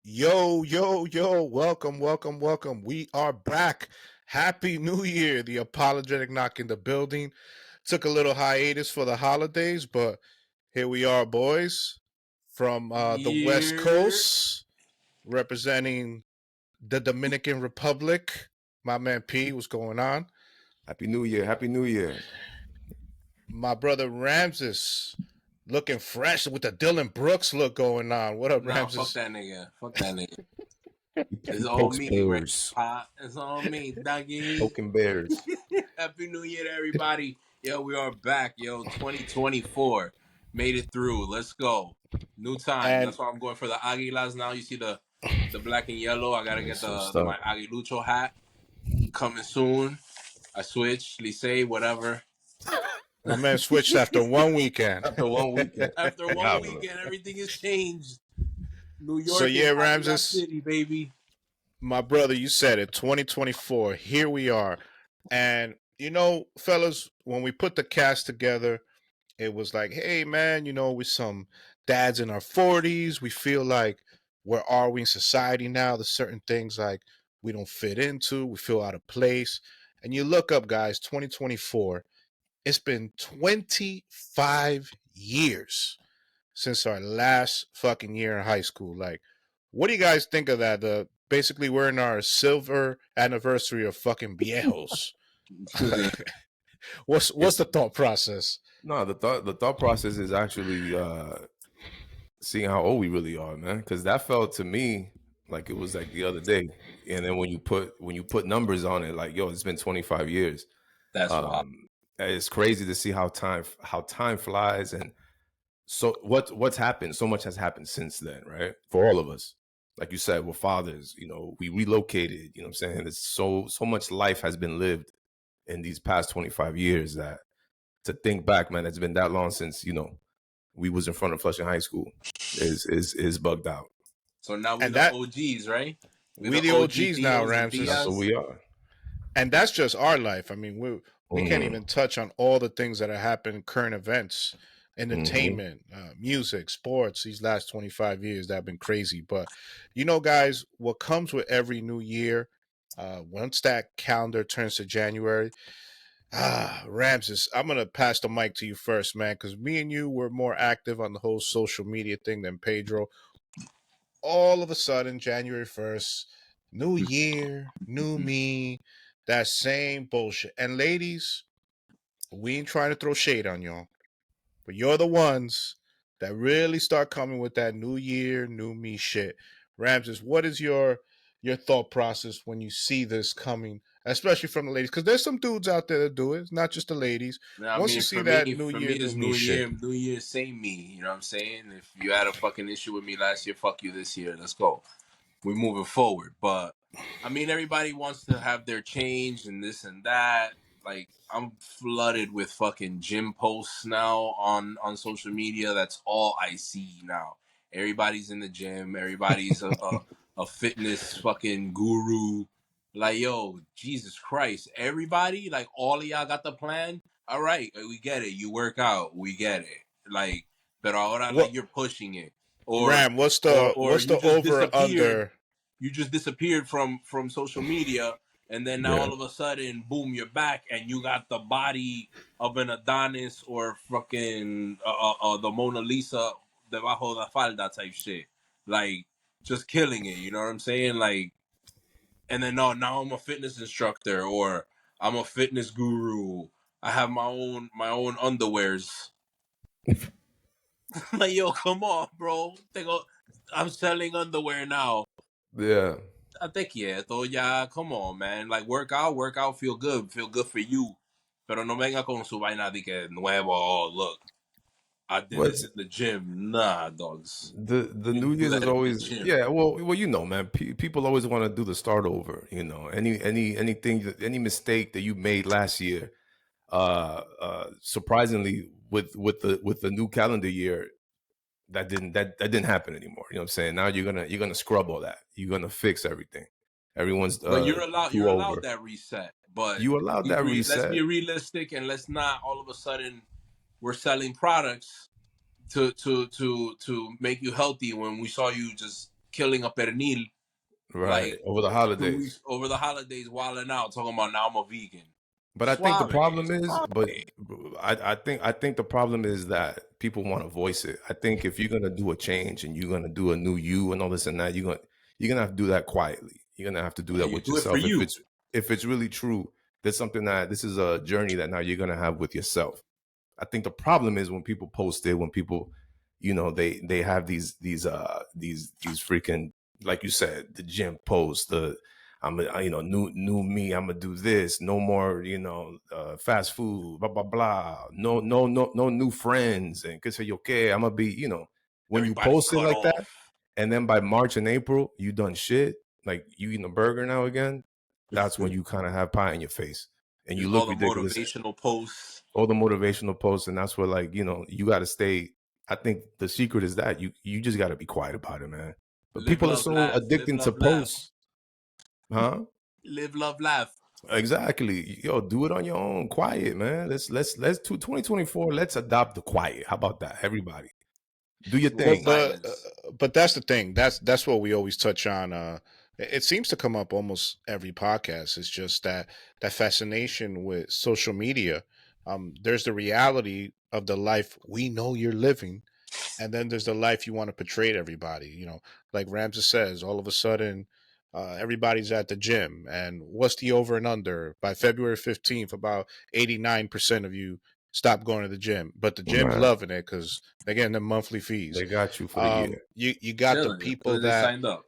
Yo, yo, yo, welcome, welcome, welcome. We are back. Happy New Year. The apologetic knock in the building. Took a little hiatus for the holidays, but here we are, boys, from the West Yeah. Coast, representing the Dominican Republic. My man P, what's going on? Happy New Year. Happy New Year. My brother Ramses, looking fresh with the Dylan Brooks look going on. What up, Nah, fuck Ramses? that nigga. Fuck that nigga. It's He all pokes me, right? bears. Pot. It's all me, doggy. Poking bears. Happy New Year to everybody. Yo, we are back. Yo, 2024. Made it through. Let's go. New time. And That's why I'm going for the Aguilas now. You see the black and yellow. I gotta get That's some the my stuff. Aguilucho hat coming soon. I switched. Lisey, whatever. my man switched after one weekend. After one weekend. After one Diablo. weekend, everything has changed. New So York is yeah, Aguila Ramses, City, baby. my brother, you said it. 2024. Here we are, and fellas, when we put the cast together, it was like, hey, man, we're some dads in our 40s. We feel like, where are we in society now? There's certain things like we don't fit into. We feel out of place. And you look up, guys, 2024. It's been 25 years since our last fucking year in high school. Like, what do you guys think of that? Basically, we're in our silver anniversary of fucking viejos. What's It's the thought process? no, the thought process is actually seeing how old we really are, man. Because that felt to me like it was like the other day. And then when you put numbers on it, like, yo, it's been 25 years. That's wild. Um it's crazy to see how time flies. And so what's happened? So much has happened since then, right? For all of us. Like you said, we're fathers, we relocated, you know what I'm saying? There's so much life has been lived in these past 25 years that to think back, man, it's been that long since, we was in front of Flushing High School is bugged out. So now we And the that OGs, right? We we the the OG OGs now, Theos and Ramses. That's what Theas. we are. And that's just our life. I mean, we can't Hmm. even touch on all the things that have happened, current events, Hmm. entertainment, music, sports. These last 25 years that have been crazy. But guys, what comes with every new year, once that calendar turns to January, Ramses, I'm gonna pass the mic to you first, man, because me and you were more active on the whole social media thing than Pedro. All of a sudden, January 1st, new year, new me, that same bullshit. And ladies, we ain't trying to throw shade on y'all, but you're the ones that really start coming with that new year, new me shit. Ramses, what is your thought process when you see this coming, especially from the ladies? Because there's some dudes out there that do it. It's not just the ladies. Now, I Once you mean, see for that me, new for year, me, new it's me shit. New Year, same me. You know what I'm saying? If you had a fucking issue with me last year, fuck you this year. Let's go. We're moving forward. But I mean, everybody wants to have their change and this and that. Like, I'm flooded with fucking gym posts now on social media. That's all I see now. Everybody's in the gym. Everybody's a fitness fucking guru. Like, yo, Jesus Christ. Everybody, like, all of y'all got the plan. All right, we get it. You work out. We get it. Like, but ahora, like, What you're pushing it. Or Ram? What's or the or what's you the just over disappeared. under? You just disappeared from social media, and then now Yeah. all of a sudden, boom, you're back, and you got the body of an Adonis or fucking the Mona Lisa debajo de la falda type shit, like just killing it. You know what I'm saying? Like, and then no, now I'm a fitness instructor or I'm a fitness guru. I have my own underwears. Like, yo, come on, bro. I'm selling underwear now. Yeah. Te quieto, ya, come on, man. Like, work out, feel good for you. Pero no venga con su vaina de que nuevo, oh, look, I did But this in the gym. Nah, dogs. the You New didn't do Year's that is in the always, gym. yeah. Well, man. People always want to do the start over. Any mistake that you made last year. Surprisingly, with the new calendar year, that didn't happen anymore. You know what I'm saying? Now you're gonna scrub all that. You're gonna fix everything. Everyone's But too you're allowed over. that reset. But You allowed that let's be reset. realistic and let's not all of a sudden we're selling products to make you healthy when we saw you just killing a pernil. Right. Like Over the 2 holidays. weeks over the holidays, wilding out, talking about now I'm a vegan. But I think the Suave, problem is, but suave. I think the problem is that people want to voice it. I think if you're gonna do a change and you're gonna do a new you and all this and that, you're gonna have to do that quietly. You're gonna have to do And that you with do it for yourself. If you. it's really true, there's something that this is a journey that now you're gonna have with yourself. I think the problem is when people post it, when people, they have these freaking, like you said, the gym post, new me, I'm gonna do this, no more, fast food, blah blah blah, no new friends, and que say okay, I'm gonna be, when you Everybody's post it cut like that, off. and then by March and April you done shit, like you eating a burger now again, that's when you kind of have pie in your face and you There's look all the ridiculous, motivational posts. all the motivational posts, and that's where, like, you got to stay. I think the secret is that you just got to be quiet about it, man. But Live, people are love, so laugh. Live, addicted to love, laugh. posts, huh? Live, love, laugh. Exactly. Yo, do it on your own, quiet, man. Let's 2024. Let's adopt the quiet. How about that, everybody? Do your Smooth Well, thing. silence. but that's the thing. That's what we always touch on. It seems to come up almost every podcast. It's just that fascination with social media. There's the reality of the life we know you're living, and then there's the life you want to portray to everybody. Like Ramses says, all of a sudden, everybody's at the gym, and what's the over and under by February 15th? About 89% of you stop going to the gym, but the gym's Right. loving it because they're getting the monthly fees. They got you for the year. You got the Chilling. As soon people as they that signed up.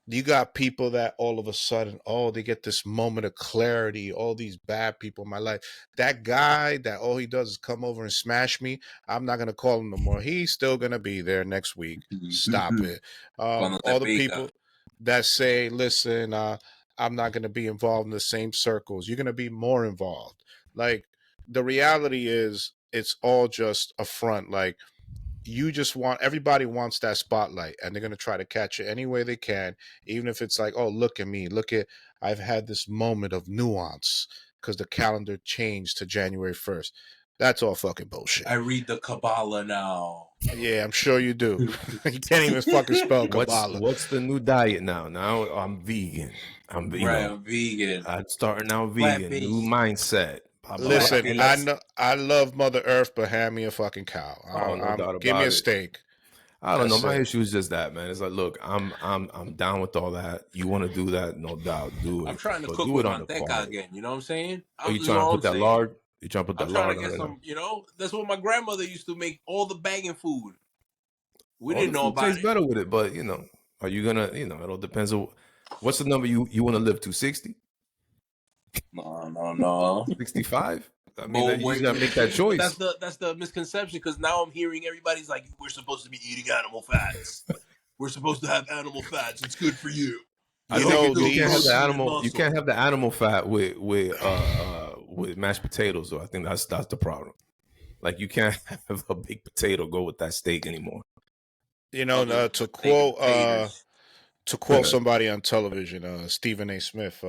you got people that all of a sudden, oh, they get this moment of clarity. All these bad people in my life. That guy that all he does is come over and smash me. I'm not gonna call him no more. He's still gonna be there next week. Stop it. Cuando te All the pica. people that say, listen, I'm not gonna be involved in the same circles. You're gonna be more involved. Like the reality is, it's all just a front. Like you just want everybody wants that spotlight and they're going to try to catch it any way they can, even if it's like, oh, look at me, look at, I've had this moment of nuance because the calendar changed to January 1st. That's all fucking bullshit. I read the Kabbalah now. Yeah, I'm sure you do. You can't even fucking spell What's Kabbalah. what's the new diet now? Now I'm vegan. Right, I'm vegan. I'm starting out Plant vegan. New based. mindset. Blah blah blah. Listen, And I Plant-based. that's, know I love Mother Earth, but hand me a fucking cow. oh, no I'm doubt give me a about it. steak. I don't know. That's My it. issue is just that, man. It's like, look, I'm down with all that. You want to do that, no doubt, do I'm it, trying to but cook do with it on the manteca quiet. again. You know what I'm saying? Are you This is trying to all I'm put that saying. lard? You trying to put I'm that trying lard to on get it now? some, that's what my grandmother used to make all the bagging food. We All didn't the know food about tastes it. better with it, but are you gonna? It all depends on what's the number you want to live to. 60, No, no, no. 65? I mean, But you just wait, gotta make that but that's choice. the misconception because now I'm hearing everybody's like, we're supposed to be eating animal fats. We're supposed to have animal fats. It's good for you. I You It'll think know you build can't have the these protein and animal. You muscle. can't have the animal fat with mashed potatoes. Though I think that's the problem. Like you can't have a big potato go with that steak anymore. Others are to just making quote potatoes. somebody on television, Stephen A. Smith,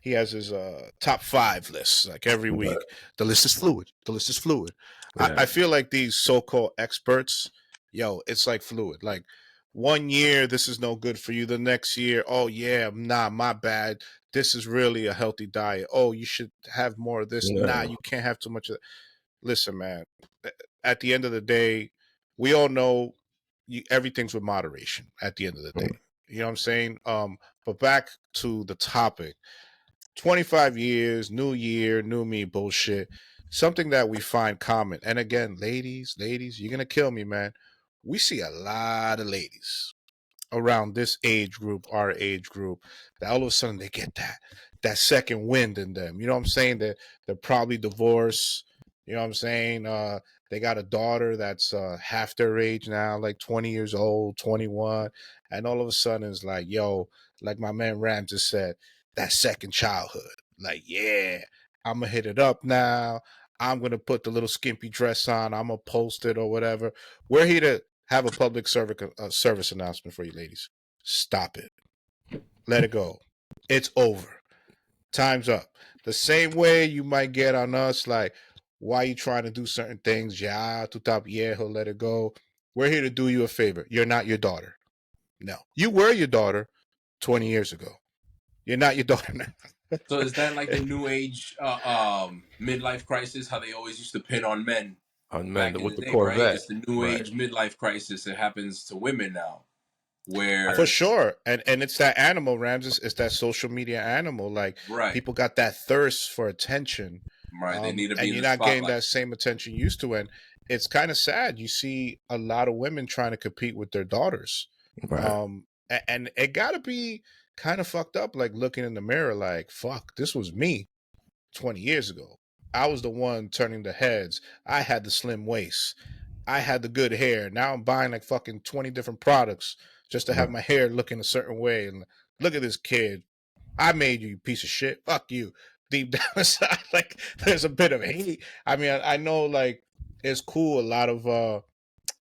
he has his top five lists like every week. The list is fluid. The list is fluid. I Yeah, feel like these so-called experts, yo, it's like fluid. Like 1 year, this is no good for you. The next year, oh yeah, nah, my bad. This is really a healthy diet. Oh, you should have more of this. Nah, yeah. you can't have too much of that. Listen, man. At the end of the day, we all know everything's with moderation. At the end of the day, you know what I'm saying. But back to the topic: 25 years, new year, new me, bullshit. Something that we find common. And again, ladies, you're gonna kill me, man. We see a lot of ladies around this age group, our age group, that all of a sudden they get that second wind in them. You know what I'm saying? That they're probably divorced. You know what I'm saying? They got a daughter that's half their age now, like 20 years old, 21, and all of a sudden it's like, yo, like my man Ram just said, that second childhood. Like, yeah, I'm gonna hit it up now. I'm gonna put the little skimpy dress on. I'm gonna post it or whatever. We're here to have a public service announcement for you ladies. Stop it. Let it go. It's over. Time's up. The same way you might get on us, like, why you trying to do certain things? Yeah, tu está viejo, let it go. We're here to do you a favor. You're not your daughter. No, you were your daughter 20 years ago. You're not your daughter now. So is that like the new age midlife crisis? How they always used to pin on men On men back in with the the day, right? Corvette, It's the new right? age midlife crisis. It happens to women now, For where sure. And it's that animal, Ramses. It's that social media animal. Like right, people got that thirst for attention. right, they need to be And in you're the not getting spotlight. that same attention you used to. And it's kind of sad. You see a lot of women trying to compete with their daughters. Right. And it gotta be kind of fucked up, like looking in the mirror, like, fuck, this was me 20 years ago. I was the one turning the heads. I had the slim waist. I had the good hair. Now I'm buying like fucking 20 different products just to have Right. my hair looking a certain way. And look at this kid. I made you, you piece of shit. Fuck you. Deep down inside, like there's a bit of hate. I mean, I know like it's cool. A lot of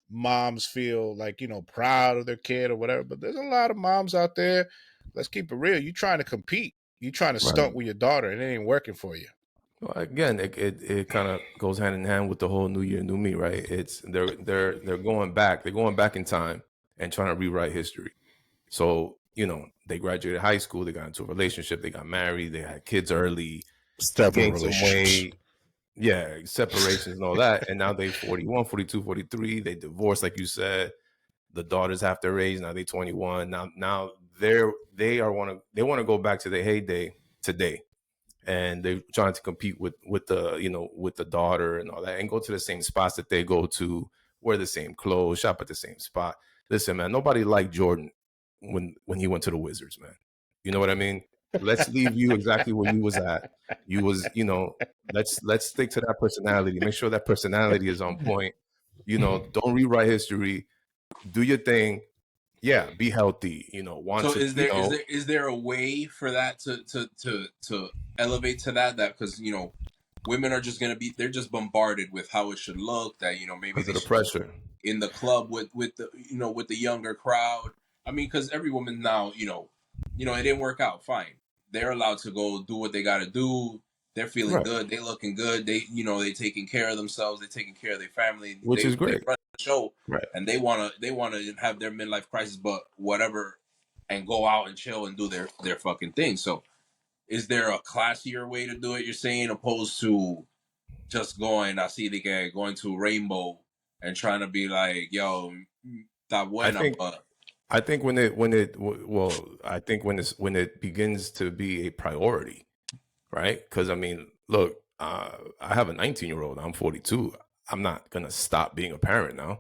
moms feel like, proud of their kid or whatever, but there's a lot of moms out there. Let's keep it real. You trying to compete. You trying to Right. stunt with your daughter and it ain't working for you. Well, again, it kind of goes hand in hand with the whole new year, new me, right? It's they're going back. They're going back in time and trying to rewrite history. So, they graduated high school, they got into a relationship, they got married, they had kids early, they Several gained some relationships. weight, yeah, separations and all that. And now they 41, 42, 43, they divorced, like you said. The daughters have their age, now they 21. Now they want to go back to their heyday today. And they're trying to compete with the daughter and all that, and go to the same spots that they go to, wear the same clothes, shop at the same spot. Listen, man, nobody liked Jordan when he went to the Wizards, man. You know what I mean? Let's leave you exactly where you was at. You was, let's stick to that personality. Make sure that personality is on point. Don't rewrite history. Do your thing. Yeah, be healthy. Want So to, is there a way for that to elevate to that because women are just gonna be they're just bombarded with how it should look, that maybe because they of the should look pressure. in the club with the with the younger crowd. I mean, because every woman now it didn't work out. Fine, they're allowed to go do what they got to do. They're feeling Right. good. They looking good. They taking care of themselves. They taking care of their family. Which is They great. run the show, Right. and they wanna have their midlife crisis, but whatever, and go out and chill and do their fucking thing. So, is there a classier way to do it? You're saying, opposed to just going, I see the guy going to Rainbow and trying to be like, yo, está I buena, think but I think well, I think when it begins to be a priority, right? Because I mean, look, I have a 19-year-old. I'm 42. I'm not gonna stop being a parent now.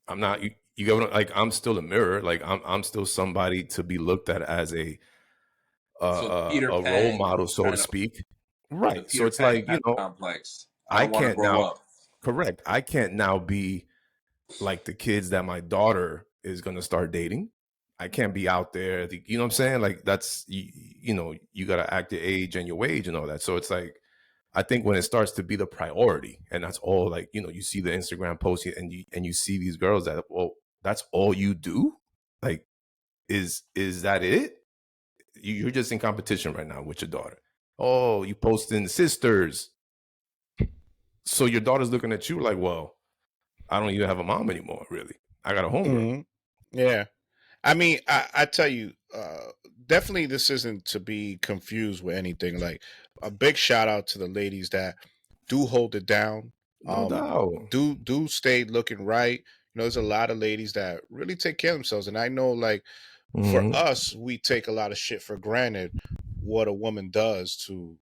I'm not. You get what like? I'm still a mirror. Like I'm still somebody to be looked at as so Peter a role Pan model, so to kind of speak. the Right. So Peter it's Pan like kind of complex. I I don't want to can't grow now. up. Correct. I can't now be like the kids that my daughter is going to start dating. I can't be out there. You know what I'm saying? Like that's you got to act your age and your wage and all that. So it's like I think when it starts to be the priority, and that's all, like you see the Instagram post and you see these girls that, well, that's all you do. Like is that it? You're just in competition right now with your daughter. Oh, you posting sisters. So your daughter's looking at you like, well, I don't even have a mom anymore, really. I got a homegirl. Mm-hmm. Yeah. I mean, I tell you, definitely this isn't to be confused with anything. Like a big shout out to the ladies that do hold it down. No doubt. Do stay looking right. There's a lot of ladies that really take care of themselves, and I know, like, for Mhm. us, we take a lot of shit for granted. What a woman does to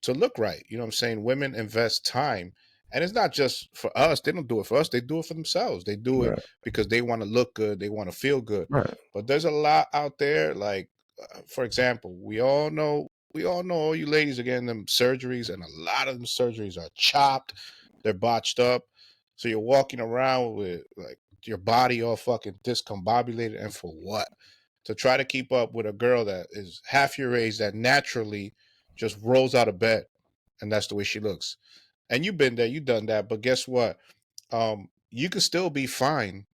look right. You know what I'm saying? Women invest time. And it's not just for us. They don't do it for us. They do it for themselves. They do it Right, because they want to look good. They want to feel good. right. But there's a lot out there. Like, for example, we all know all you ladies are getting them surgeries, and a lot of them surgeries are chopped. They're botched up. So you're walking around with like your body all fucking discombobulated. And for what? To try to keep up with a girl that is half your age that naturally just rolls out of bed, and that's the way she looks. And you've been there, you've done that, but guess what? You can still be fine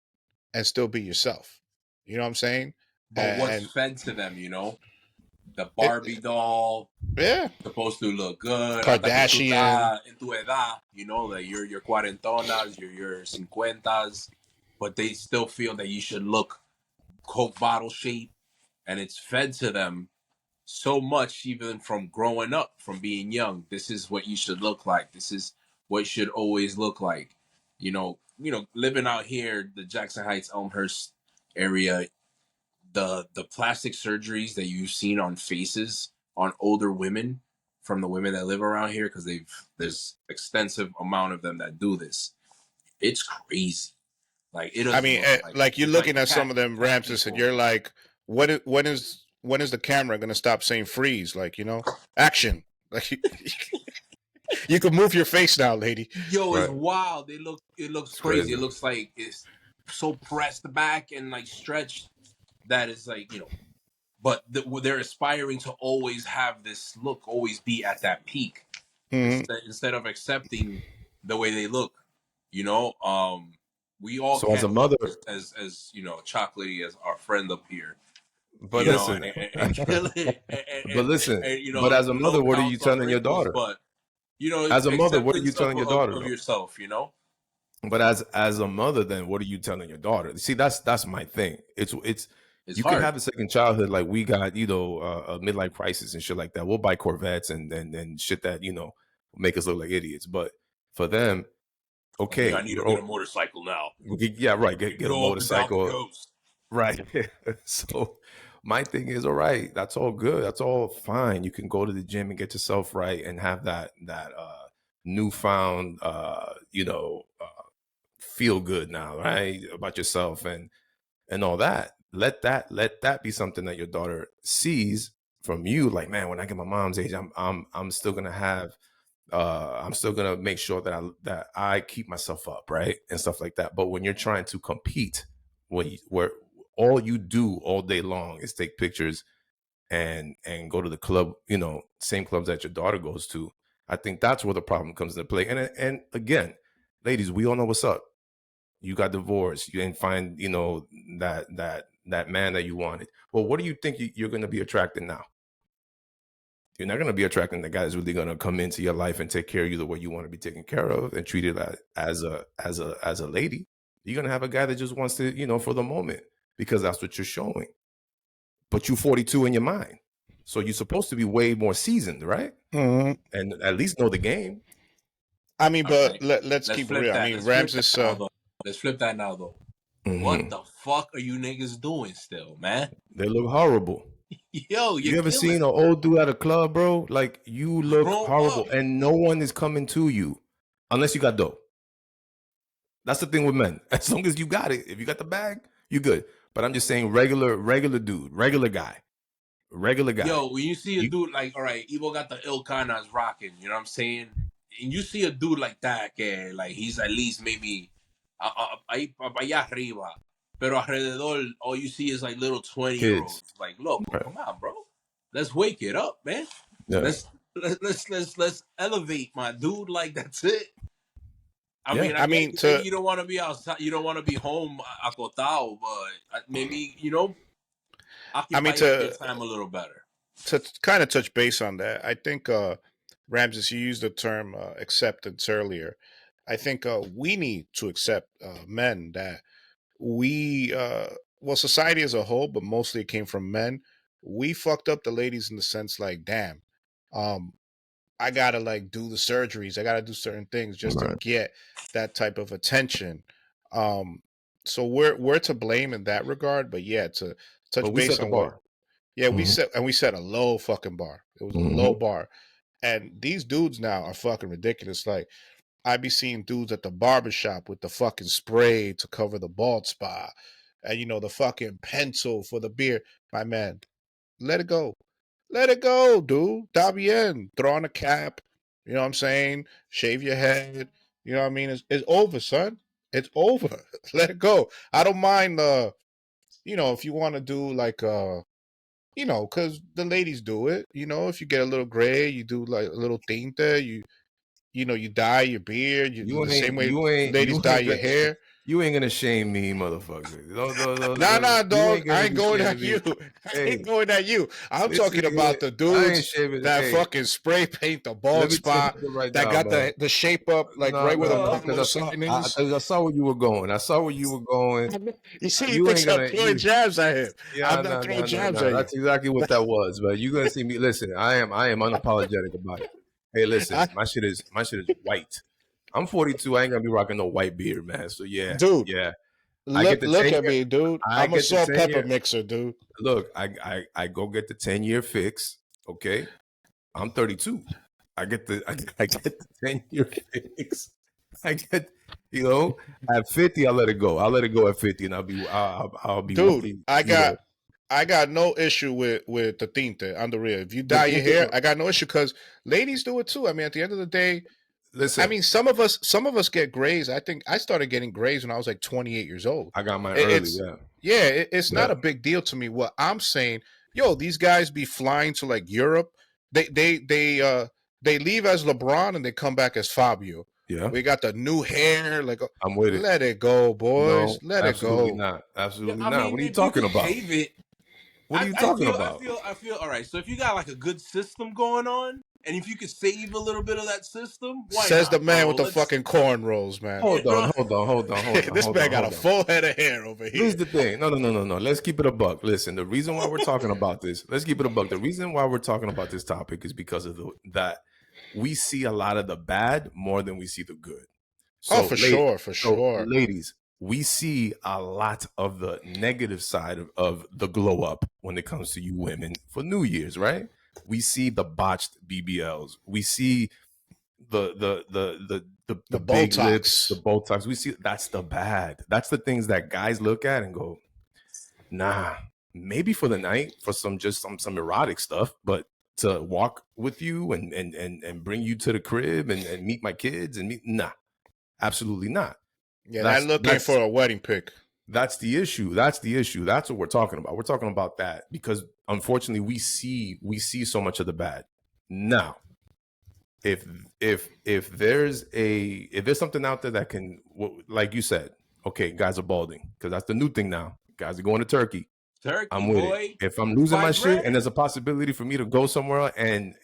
and still be yourself. You know what I'm saying? But what's And fed to them, the it, Barbie doll yeah, supposed to look good hasta que tú Kardashian. estás en tu edad, like your cuarentonas, your cincuentas, but they still feel that you should look Coke bottle shape, and it's fed to them so much, even from growing up, from being young. This is what you should look like. This is what should always look like. Living out here, the Jackson Heights, Elmhurst area, the plastic surgeries that you've seen on faces on older women from the women that live around here, because there's extensive amount of them that do this. It's crazy. Like it I doesn't mean, look like like you're it's like looking at some of them cat Ramses, and you're people. like, when is the camera gonna stop saying freeze? Like, action. Like you can move your face now, lady. Yo, it's Right. wild. It looks It's crazy. It crazy. looks like it's so pressed back and like stretched that it's like, but they're aspiring to always have this look, always be at that peak, Hmm. instead of accepting the way they look. You know, we all So as a can't look mother, as chocolatey as our friend up here. but listen, And kill it, but listen, and but as a no mother, what are you counts on telling your wrinkles, daughter? but As a mother, what are you acceptance telling your daughter of though? yourself. But as a mother, then what are you telling your daughter? See, that's my thing. It's It's you could hard. have a second childhood like we got, a midlife crisis and shit like that. We'll buy Corvettes and shit that make us look like idiots. But for them, Yeah, okay, I need to get a motorcycle now. yeah, right. I can Get a go up and down the motorcycle, coast. right? So my thing is, all right, that's all good, that's all fine. You can go to the gym and get yourself right and have that newfound feel good now, right, about yourself and all that. Let that be something that your daughter sees from you. Like, man, when I get my mom's age, I'm still gonna have I'm still gonna make sure that I keep myself up, right, and stuff like that. But when you're trying to compete, where all you do all day long is take pictures and go to the club, same clubs that your daughter goes to, I think that's where the problem comes into play. And again, ladies, we all know what's up. You got divorced. You didn't find, that man that you wanted. Well, what do you think you're going to be attracting now? You're not going to be attracting the guy that's really going to come into your life and take care of you the way you want to be taken care of and treated as a lady. You're going to have a guy that just wants to, for the moment, because that's what you're showing. But you're 42 in your mind, so you're supposed to be way more seasoned, right? Hmm. And at least know the game. I mean, All but right, let's let's keep it flip real. I that. mean, Let's flip that Ramses. now, though. Let's flip that now, though. What Mm-hmm. the fuck are you niggas doing still, man? They look horrible. Yo, you're You ever killing. seen an old dude at a club, bro? Like, you look Grow horrible, up. and no one is coming to you unless you got dough. That's the thing with men. As long as you got it, if you got the bag, you good. But I'm just saying, regular dude, regular guy. Yo, when you see a You dude like, all right, Evo got the Ilkanas rocking, you know what I'm saying? And you see a dude like that, que like he's at least maybe ahí allá arriba, pero alrededor, all you see is like little 20-year-olds. kids, Like, loco, right? come on, bro. Let's wake it up, man. Yeah, Let's elevate my dude. Like, that's it. I yeah. mean, I I get mean, it. Maybe you don't want to be outside, you don't want to be home acotado, but maybe, I mean occupy your to time a little better. to kind of touch base on that. I think Ramses, you used the term acceptance earlier. I think we need to accept men that we well, society as a whole, but mostly it came from men. We fucked up the ladies in the sense like, damn, um, I gotta like do the surgeries, I gotta do certain things just to Right. get that type of attention. Um, so we're to blame in that regard, but yeah, to But touch we base set the on what, bar. yeah, Hmm. we set a low fucking bar. It was a low Hmm. bar, and these dudes now are fucking ridiculous. Like, I be seeing dudes at the barbershop with the fucking spray to cover the bald spot, and the fucking pencil for the beard. My man, let it go. Let it go, dude. Da bien. Throw on a cap. You know what I'm saying? Shave your head. You know what I mean? It's over, son. It's over. Let it go. I don't mind if you want to do like because the ladies do it. If you get a little gray, you do like a little tinte, you dye your beard, You the same ain't way you ain't ladies you dye ain't your getting hair. You ain't gonna shame me, motherfucker. Nah, You dog. ain't I gonna ain't be going shaming at me. you. I Hey, ain't going at you. I'm this talking nigga here, about the I ain't dudes shaming. that Hey, fucking spray paint the let bald me tell you spot something right that now, got man. the shape up like No, right where the no, porno because sign is. I saw where you were going. I saw where you were going. You see, he You thinks ain't I'm gonna. throwing jabs at him. Yeah, I'm not no, throwing no, no, jabs no. at you. That's exactly what that was. But you gonna see me. Listen, I am unapologetic about it. Hey, listen, I, my shit is white. I'm 42. I ain't gonna be rocking no white beard, man. So yeah, dude, yeah. I get the look 10 at year. me, dude. I I'm a get the salt 10 pepper year. mixer, dude. Look, I go get the 10-year fix. Okay, I'm 32. I get the 10-year fix. I get, at 50, I'll let it go. I'll let it go at 50, and I'll be Dude, walking. I got no issue with the tinte on the rear. If you The dye your thing hair, I got no issue because ladies do it too. I mean, at the end of the day, I listen, mean, some of us get grays. I think I started getting grays when I was like 28 years old. I got mine early. It's Yeah, yeah, it's not yeah, a big deal to me. What I'm saying, yo, these guys be flying to like Europe. They leave as LeBron and they come back as Fabio. yeah. We got the new hair. Like, I'm with it. let it go, boys. No, Let it absolutely go. not. Yeah, Absolutely I not. mean, What are you if you talking could about? shave it, What are you talking I about? feel, all right. So if you got like a good system going on, and if you could save a little bit of that system, why Says the not, man bro? with the Let's, fucking cornrows, man. you Hold on, know, hold on, hold on, hold on, This hold man on, got a hold on. full head of hair over Here's here. the thing. No, no, no, no, no. Let's keep it a buck. Listen, the reason why we're talking about this, let's keep it a buck. The reason why we're talking about this topic is because of that we see a lot of the bad more than we see the good. Oh, So, for sure, for so sure. ladies, we see a lot of the negative side of the glow up when it comes to you women for New Year's, right? We see the botched BBLs. We see the The big lips, the Botox. Botox. We see that's the bad. That's the things that guys look at and go, nah, maybe for the night, for some erotic stuff, but to walk with you and bring you to the crib and meet my kids and meet, nah, absolutely not. Yeah, that That's looking that's for a wedding pic. that's the issue. That's the issue. That's what we're talking about. We're talking about that because unfortunately we see so much of the bad. Now, if there's something out there that can, like you said, okay, guys are balding because that's the new thing now. Guys are going to Turkey. turkey I'm with it. boy, If I'm losing my 5 shit and grand, there's a possibility for me to go somewhere and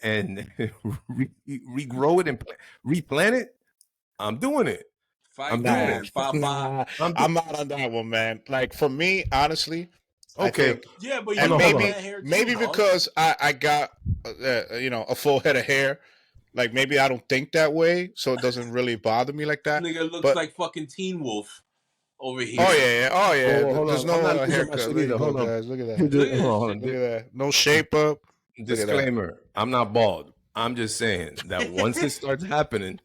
regrow it and replant it, I'm doing it. five I'm doing Nah, it. grand, papa. nah, I'm I'm not on that one, man. Like for me, honestly, I okay. think, Yeah, but Hold you and on, hold get on. that hair too, maybe boss. because I got a full head of hair, like maybe I don't think that way, so it doesn't really bother me like that. Nigga looks But like fucking Teen Wolf over oh here. yeah, yeah, oh yeah, Hold there's on. I'm no not losing my haircut. shit There you either. go, Hold on. guys. Look at that. Look at this Hold shit. on. Look at that. No shape up. Look at that. Disclaimer: I'm not bald. I'm just saying that once it starts happening,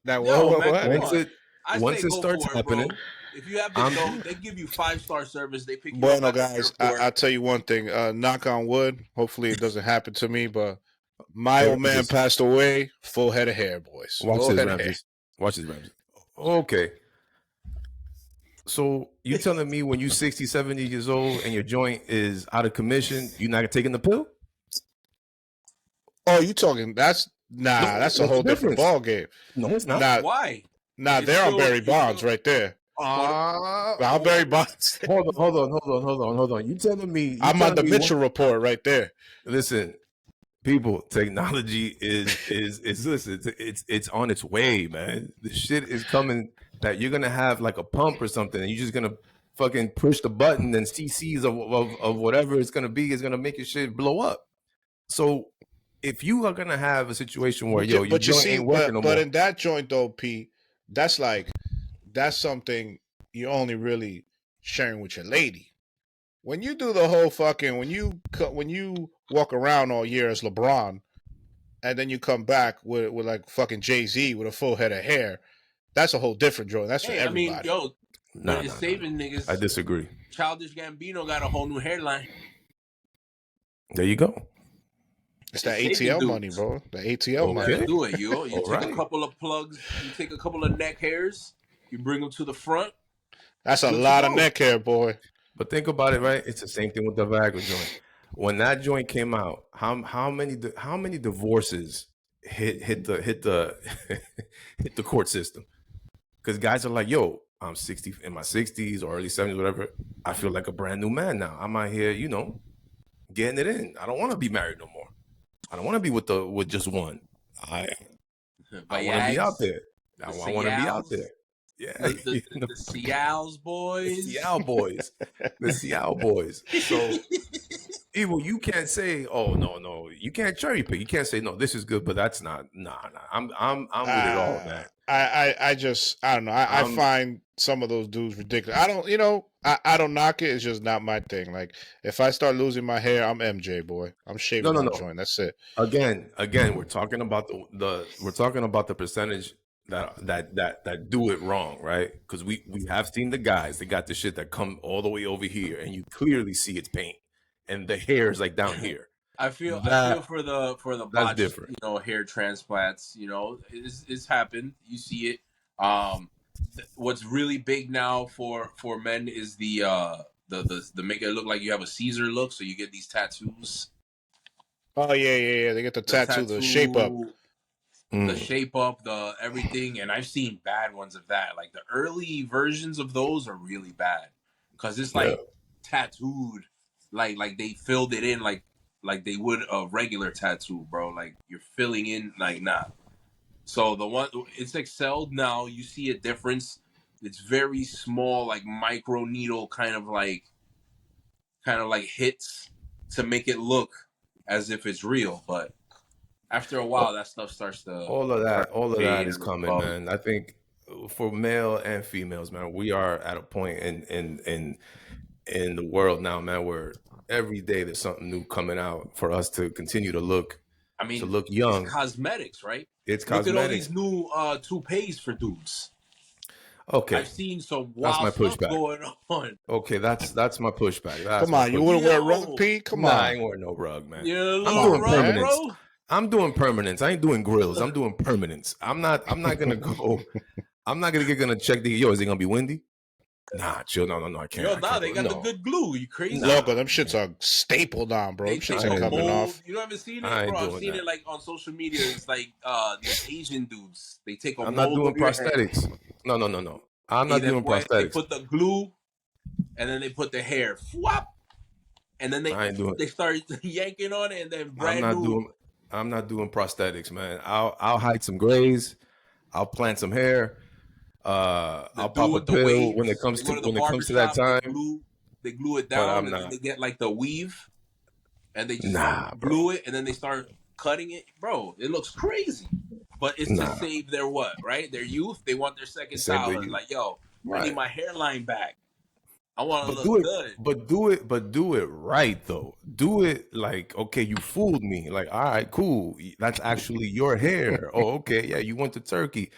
Now Yo, man, come what? once on. it I once say it go starts for it, happening, bro. If you have the I'm dough, they give you 5-star service. They pick you up Bueno, at the guys, airport. I'll tell you one thing. Knock on wood. Hopefully, it doesn't happen to me. But my hey old man Ramses. passed away. Full head of hair, boys. Watch Full this, head of hair. Ramses. Watch this, Ramses. Okay. So you telling me when you 60, 70 years old and your joint is out of commission, you're not taking the pill? Oh, you talking? No, That's a what's the whole different difference? ball game. No, it's not. Nah, Why? It's they're on still, Barry Bonds right there. I'm Barry oh, Bonds. Hold on. You I'm on telling the me what? Mitchell report right there. Listen, people, technology is listen, it's on its way, man. The shit is coming that you're gonna have like a pump or something, and you're just gonna fucking push the button and CCs of whatever it's gonna be is gonna make your shit blow up. So if you are gonna have a situation where your But you joint see, ain't working no but more, in that joint though, P, that's like that's something you're only really sharing with your lady. When you do the whole fucking when you walk around all year as LeBron and then you come back with like fucking Jay-Z with a full head of hair, that's a whole different joint. That's for hey, I mean, everybody. yo, but nah, it's nah, nah, nah. saving I niggas. disagree. Childish Gambino got a whole new hairline. There you go. It's It that saved the ATL money, dudes. bro. The ATL You money. gotta Okay. do it, yo. You All take a right. couple of plugs, you take a couple of neck hairs, you bring them to the front, That's a good to lot of go. neck hair, boy. But think about it, right? It's the same thing with the Viagra joint. When that joint came out, how many divorces hit the hit the court system? Because guys are like, yo, I'm 60 in my 60s or early 70s, whatever. I feel like a brand new man now. I'm out here, getting it in. I don't want to be married no more. I don't want to be with just one. I want to be out there. I want to be out there. Yeah, the Seattle's boys, the Seattle boys, the Seattle boys. So, Evil, you can't say, "Oh no," you can't cherry pick. You can't say, "No, this is good," but that's not. Nah. I'm with it all, man. I don't know. I find some of those dudes ridiculous. I don't, I don't knock it. It's just not my thing. Like if I start losing my hair, I'm MJ boy. I'm shaving my joint. That's it. Again, we're talking about the percentage that do it wrong, right? Because we have seen the guys that got the shit that come all the way over here, and you clearly see it's paint, and the hair is like down here. I feel for the botched, different. Hair transplants. It's happened. You see it. What's really big now for men is the make it look like you have a Caesar look, so you get these tattoos. Oh yeah. They get the tattoo, the shape up. The shape up, the everything, and I've seen bad ones of that. Like the early versions of those are really bad because it's like tattooed, like they filled it in like they would a regular tattoo, bro. Like you're filling in like nah. So the one it's excelled now. You see a difference. It's very small, like micro needle kind of like hits to make it look as if it's real, but after a while, that stuff starts to all of that is coming, man. I think for male and females, man, we are at a point in the world now, man, where every day there's something new coming out for us to continue to look. to look young. It's cosmetics, right? It's look cosmetics. At all these new toupees for dudes. Okay, I've seen some wild stuff going on. Okay, that's my pushback. Come on, you want to wear rug, Pete? Come on, I ain't wearing no rug, man. I'm doing permanence. Bro? I'm doing permanence. I ain't doing grills. I'm doing permanence. I'm not gonna go. I'm not gonna check the. Yo, is it gonna be windy? Nah, chill. No, I can't. They got the good glue. You crazy? Logo, them shits are stapled on, bro. Them shits ain't coming off. You haven't seen it, bro? I've seen it like on social media. It's like the Asian dudes. They take a mold. I'm not doing prosthetics. No. I'm not doing prosthetics. They put the glue, and then they put the hair. Whop, and then they start yanking on it, and then I'm not doing prosthetics, man. I'll hide some grays. I'll plant some hair. I'll pop a pill when it comes to that time. They glue it down, and then they get like the weave, and they just glue it, and then they start cutting it, bro. It looks crazy, but it's to save their their youth. They want their second child. Like, yo, I need my hairline back. I want to look good. But do it right though. Do it like, okay, you fooled me. Like, all right, cool. That's actually your hair. Oh, okay, yeah, you went to Turkey.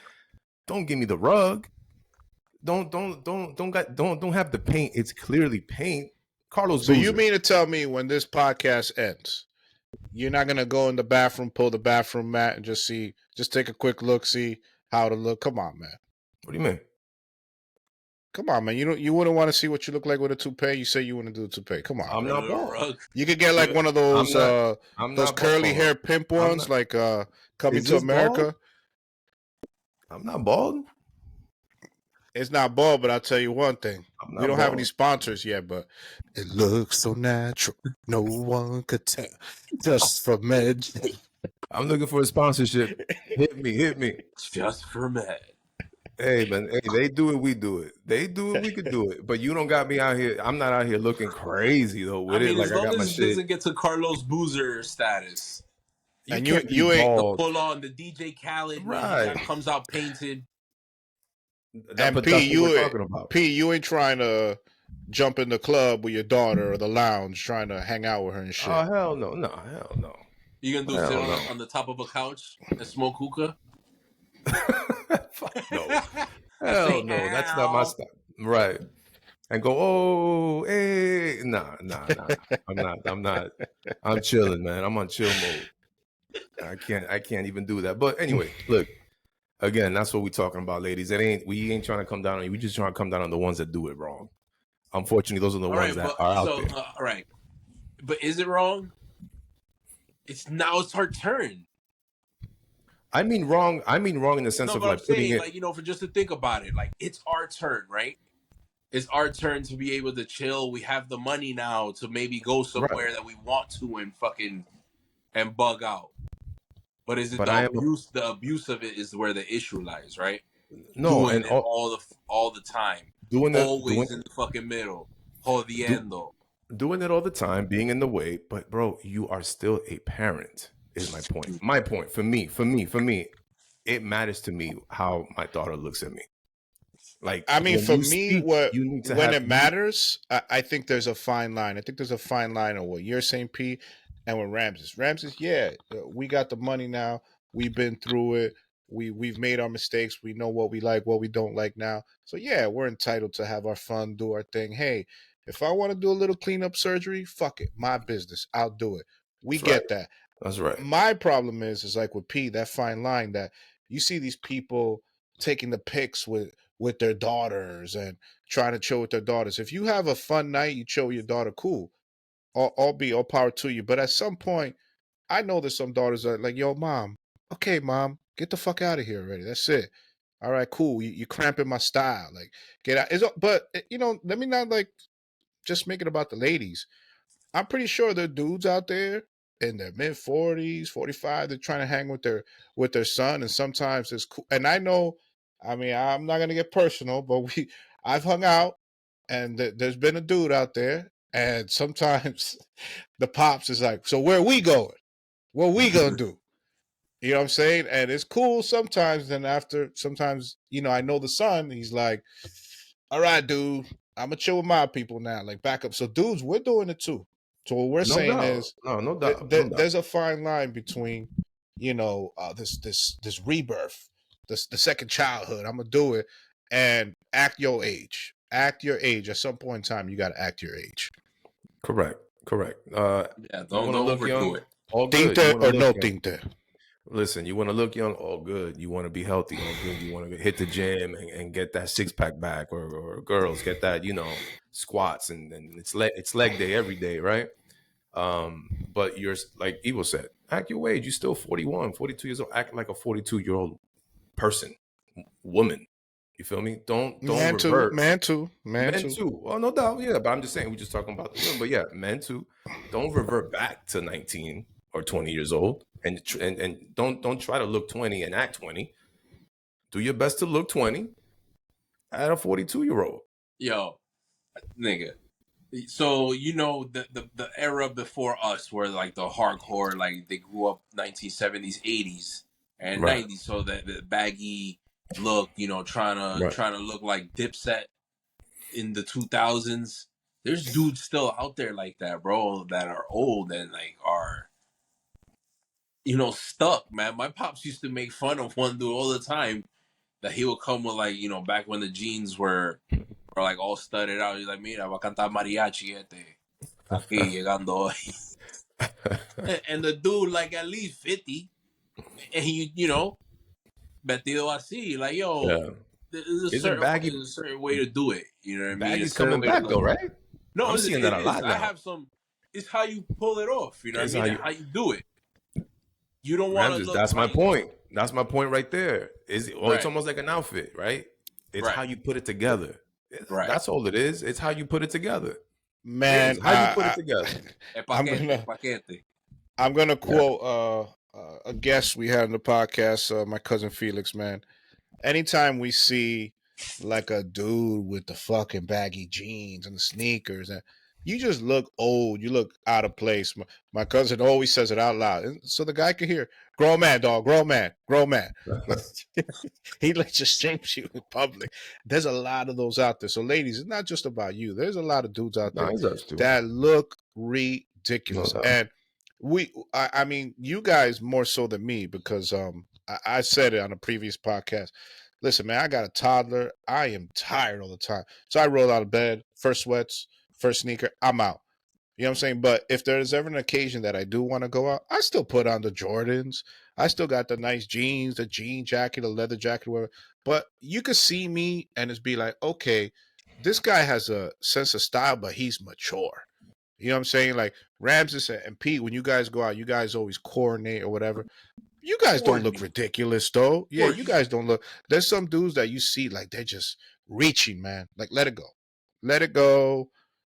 Don't give me the rug. Don't have the paint. It's clearly paint. Carlos. So you mean to tell me when this podcast ends, you're not gonna go in the bathroom, pull the bathroom mat, and just take a quick look, see how to look? Come on, man. What do you mean? Come on, man. You wouldn't want to see what you look like with a toupee. You say you want to do a toupee. Come on. I'm not bald. You could get like one of those those curly hair pimp ones, like Coming to America. Bald? I'm not bald. It's not bald, but I'll tell you one thing. We don't have any sponsors yet, but it looks so natural. No one could tell. Just for med. I'm looking for a sponsorship. Hit me. Just for med. Hey, man. Hey, they do it, we do it. They do it, we could do it. But you don't got me out here. I'm not out here looking crazy though with it. Like as long as it doesn't get to Carlos Boozer status. And you ain't the full on the DJ Khaled right comes out painted. And P, you ain't trying to jump in the club with your daughter or the lounge trying to hang out with her and shit. Oh hell no, hell no. You gonna do sit on the top of a couch and smoke hookah? Fuck no. Hell no, that's not my style. Right. And go, oh, hey. Nah. I'm not. I'm chilling, man. I'm on chill mode. I can't even do that. But anyway, look. Again, that's what we're talking about, ladies. We ain't trying to come down on you. We just trying to come down on the ones that do it wrong. Unfortunately, those are the ones that are out there. All right. But is it wrong? It's our turn. I mean wrong. I mean wrong in the sense No, of but I'm like putting saying, it like, for just to think about it, like, it's our turn, right? It's our turn to be able to chill. We have the money now to maybe go right. somewhere that we want to and fucking and bug out. But is it But the I am abuse? The abuse of it is where the issue lies, right? no, Doing and it all the time, doing always in the fucking middle, do, jodiendo. doing it all the time, being in the way. But bro, you are still a parent. Is my point. My point for me, it matters to me how my daughter looks at me. Like I mean, when for you me, speak, what you need to when have it you matters, I think there's a fine line. I think there's a fine line of what you're saying, P, and with Ramses. Ramses, yeah, we got the money now. We've been through it. We've made our mistakes. We know what we like, what we don't like now. So yeah, we're entitled to have our fun, do our thing. Hey, if I want to do a little cleanup surgery, fuck it, my business. I'll do it. We That's right. get that. That's right. My problem is like with P, that fine line that you see these people taking the pics with their daughters and trying to chill with their daughters. If you have a fun night, you chill with your daughter, cool. All power to you. But at some point, I know there's some daughters that are like, yo, mom, okay, mom, get the fuck out of here already. That's it. All right, cool. You cramping my style. Like, get out. But let me not like just make it about the ladies. I'm pretty sure there are dudes out there in their mid 40s, 45, they're trying to hang with their son, and sometimes it's cool. And I know, I mean, I'm not gonna get personal, but I've hung out, and there's been a dude out there, and sometimes the pops is like, so where we going? What we gonna do? You know what I'm saying? And it's cool sometimes. Then after, sometimes, I know the son. He's like, all right, dude, I'm gonna chill with my people now. Like back up. So dudes, we're doing it too. So what we're No saying doubt. is No, no doubt. No doubt. there's a fine line between, this rebirth, the second childhood. I'm gonna do it and act your age. Act your age. At some point in time, you got to act your age. Correct. Correct. Yeah, You don't want to look overdo young? it. All good. You Tinte want to or look no young? tinte. Listen, you want to look young? All good. You want to be healthy? All good. You want to hit the gym and get that six pack back, or girls get that, squats and it's leg day every day, right? But you're like Evo said, act your age. You're still 41, 42 years old. Act like a 42-year-old person, woman. You feel me? Don't Man too, revert. man too, man Men too. too. Well, no doubt, yeah. But I'm just saying, we're just talking about the women. But yeah, men too. Don't revert back to 19 or 20 years old, and don't try to look 20 and act 20. Do your best to look 20 at a 42-year-old. Yo, nigga. So the era before us, where like the hardcore, like they grew up 1970s, 80s, and Right, 90s. So that the baggy look, trying to right. trying to look like Dipset in the 2000s. There's dudes still out there like that, bro, that are old and like are stuck, man. My pops used to make fun of one dude all the time that he would come with, like, back when the jeans were like all studded out. He's like, mira, va a cantar mariachi aquí llegando hoy. And the dude like at least 50, and he vestido así, like, yo, Yeah. there's a Isn't certain baggy there's a certain way to do it. You know what I mean? A baggy's certain coming way to back look. though, right? No, I'm it, seeing that it a is. lot I now. have some. It's how you pull it off. You know what I Is mean? how you How you do it. You don't want to Ramses, look that's my right. point. That's my point right there. It's Right. almost like an outfit, right? It's how Right. you put it together. Right. That's all it is. It's how you put it together. Man, It's how you put it together. El I'm paquete, gonna paquete. I'm gonna Yeah. quote a guest we had in the podcast, my cousin Felix. Man, anytime we see like a dude with the fucking baggy jeans and the sneakers, and you just look old, you look out of place. My cousin always says it out loud, so the guy can hear. Grown man, dog. Grown man. Grown man. He like just shames you in public. There's a lot of those out there. So, ladies, it's not just about you. There's a lot of dudes out No, there it's us too. that look No ridiculous, doubt. and I mean, you guys more so than me because I said it on a previous podcast. Listen, man, I got a toddler. I am tired all the time, so I roll out of bed, first sweats, first sneaker, I'm out. You know what I'm saying? But if there's ever an occasion that I do want to go out, I still put on the Jordans. I still got the nice jeans, the jean jacket, the leather jacket, whatever. But you could see me and it's be like, okay, this guy has a sense of style, but he's mature. You know what I'm saying? Like Ramses and Pete, when you guys go out, you guys always coordinate or whatever. You guys don't Warn look me. ridiculous though. Yeah, Warn you me. guys don't look. There's some dudes that you see like they're just reaching, man. Like let it go, let it go.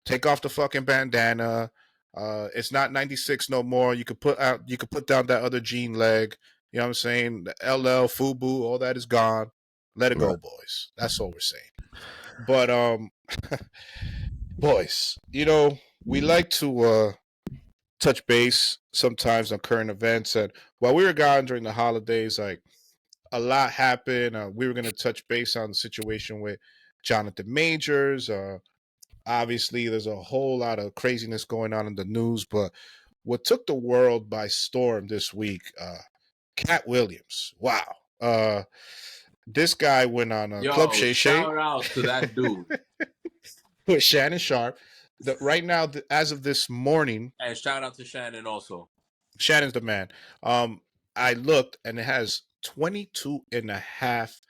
Take off the fucking bandana. It's not 96 no more. You could put out. You could put down that other jean leg. You know what I'm saying? The LL, FUBU, all that is gone. Let it Right. go, boys. That's all we're saying. But boys, you know we like to touch base sometimes on current events, and while we were gone during the holidays, like a lot happened. We were going to touch base on the situation with Jonathan Majors. Obviously, there's a whole lot of craziness going on in the news, but what took the world by storm this week, Katt Williams. Wow. This guy went on a Club Yo, Shay Shay shout out to that dude. with Shannon Sharp. Right now, as of this morning, And shout out to Shannon also. Shannon's the man. I looked and it has 22.5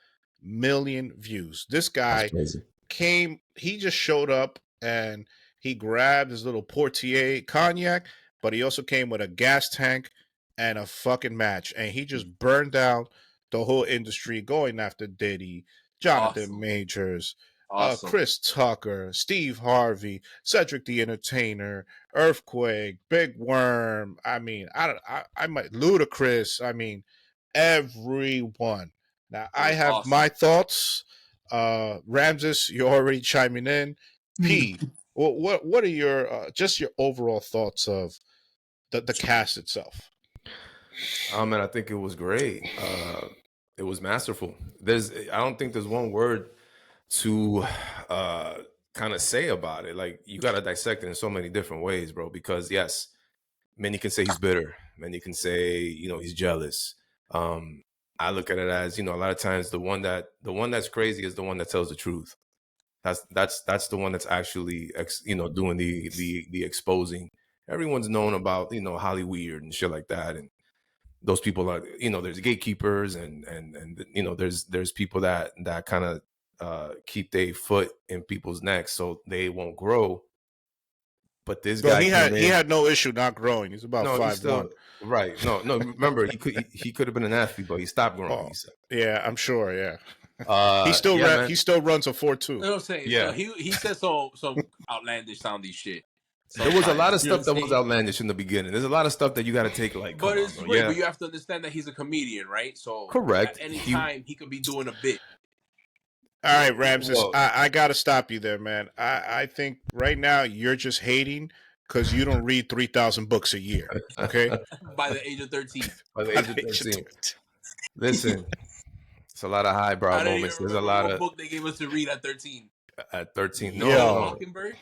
million views. This guy he just showed up and he grabbed his little Portier cognac, but he also came with a gas tank and a fucking match. And he just burned down the whole industry going after Diddy, Jonathan Majors, Chris Tucker, Steve Harvey, Cedric the Entertainer, Earthquake, Big Worm. I mean, I might Ludacris. I mean, everyone. Now I have my thoughts. Ramses, you're already chiming in. P, what are your just your overall thoughts of the cast itself? Man, I think it was great. It was masterful. I don't think there's one word to kind of say about it. Like you got to dissect it in so many different ways, bro. Because yes, many can say he's bitter. Many can say he's jealous. I look at it as a lot of times the one that's crazy is the one that tells the truth. That's the one that's actually doing the exposing. Everyone's known about Hollyweird and shit like that, and those people are there's gatekeepers and there's people that kind of keep their foot in people's necks so they won't grow. But this guy he had no issue not growing. He's about 5'1". Right. No. Remember, he could have been an athlete, but he stopped growing. Oh, yeah, I'm sure. Yeah. He still runs a 4.2. You know what I'm saying? Yeah. So he said some outlandish sounding shit. There was a lot of stuff that was outlandish in the beginning. There's a lot of stuff that you got to take but it's great. But you have to understand that he's a comedian, right? So correct. At any time he could be doing a bit. All right, Ramses, I got to stop you there, man. I think right now you're just hating because you don't read 3,000 books a year, okay? By the age of 13. By the age of 13. Listen, it's a lot of highbrow moments. There's a lot of book they gave us to read at 13. At 13, no. Mockingbird?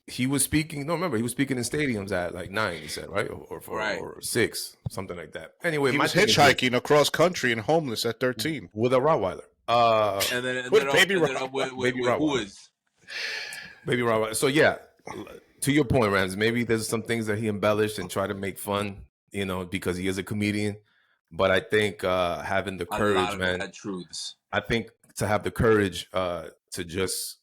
He was speaking. No, remember, he was speaking in stadiums at like 9. He said, right, or 6, something like that. Anyway, he was hitchhiking across country and homeless at 13 with a Rottweiler. And then Baby Rottweiler. So yeah, to your point, Rams. Maybe there's some things that he embellished and tried to make fun, because he is a comedian. But I think having the courage, man. Truths. I think to have the courage to just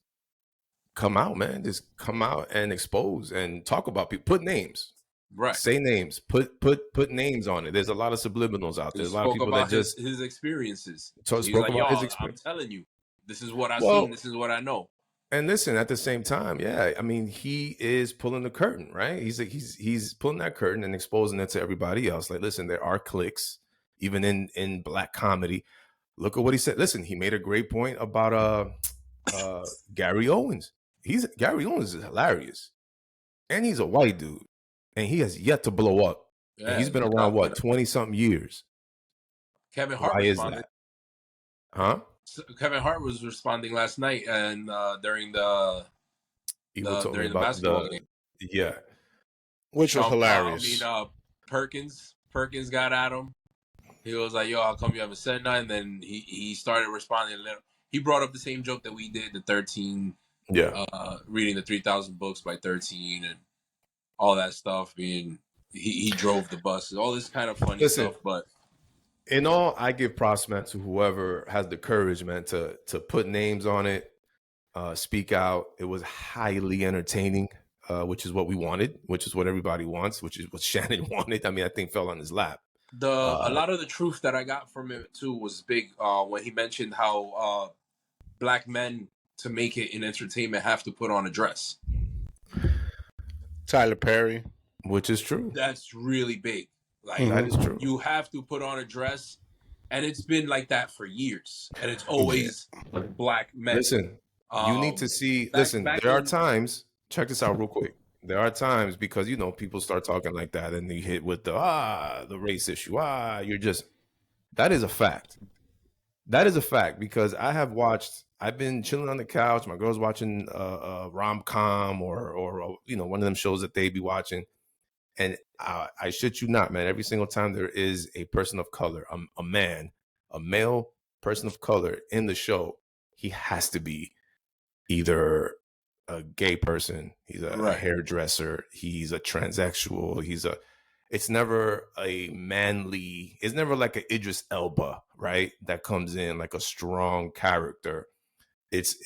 come out, man. Just come out and expose and talk about people. Put names. Right. Say names. Put names on it. There's a lot of subliminals out there. There's a lot of people that just his experiences. Spoke about his experience. I'm telling you, this is what I've seen. This is what I know. And listen, at the same time, yeah, I mean, he is pulling the curtain, right? He's pulling that curtain and exposing it to everybody else. Like, listen, there are cliques, even in black comedy. Look at what he said. Listen, he made a great point about Gary Owens. Gary Owens is hilarious, and he's a white dude, and he has yet to blow up. Yeah, and he's been around 20-something years. Kevin Hart responded. Huh? Kevin Hart was responding last night and during the basketball game. Yeah, which was hilarious. Perkins got at him. He was like, "Yo, how come you haven't said nothing?" And then he started responding a little. He brought up the same joke that we did, the 13. Yeah, reading the 3,000 books by 13 and all that stuff. Being he drove the buses, all this kind of funny stuff. But in all, I give props, man, to whoever has the courage, man, to put names on it, speak out. It was highly entertaining, which is what we wanted, which is what everybody wants, which is what Shannon wanted. I mean, I think fell on his lap. A lot of the truth that I got from it too was big when he mentioned how black men to make it in entertainment have to put on a dress. Tyler Perry. Which is true. That's really big. Like That is true. you have to put on a dress, and it's been like that for years, and it's always black men. Listen, you need to see. Listen, there are times. Check this out real quick. There are times because people start talking like that, and you hit with the race issue. You're just. That is a fact. That is a fact because I've been chilling on the couch. My girl's watching rom-com or one of them shows that they be watching. And I shit you not, man. Every single time there is a person of color, a male person of color in the show, he has to be either a gay person, he's a hairdresser, he's a transsexual, it's never a manly, it's never like an Idris Elba, right? That comes in like a strong character. It's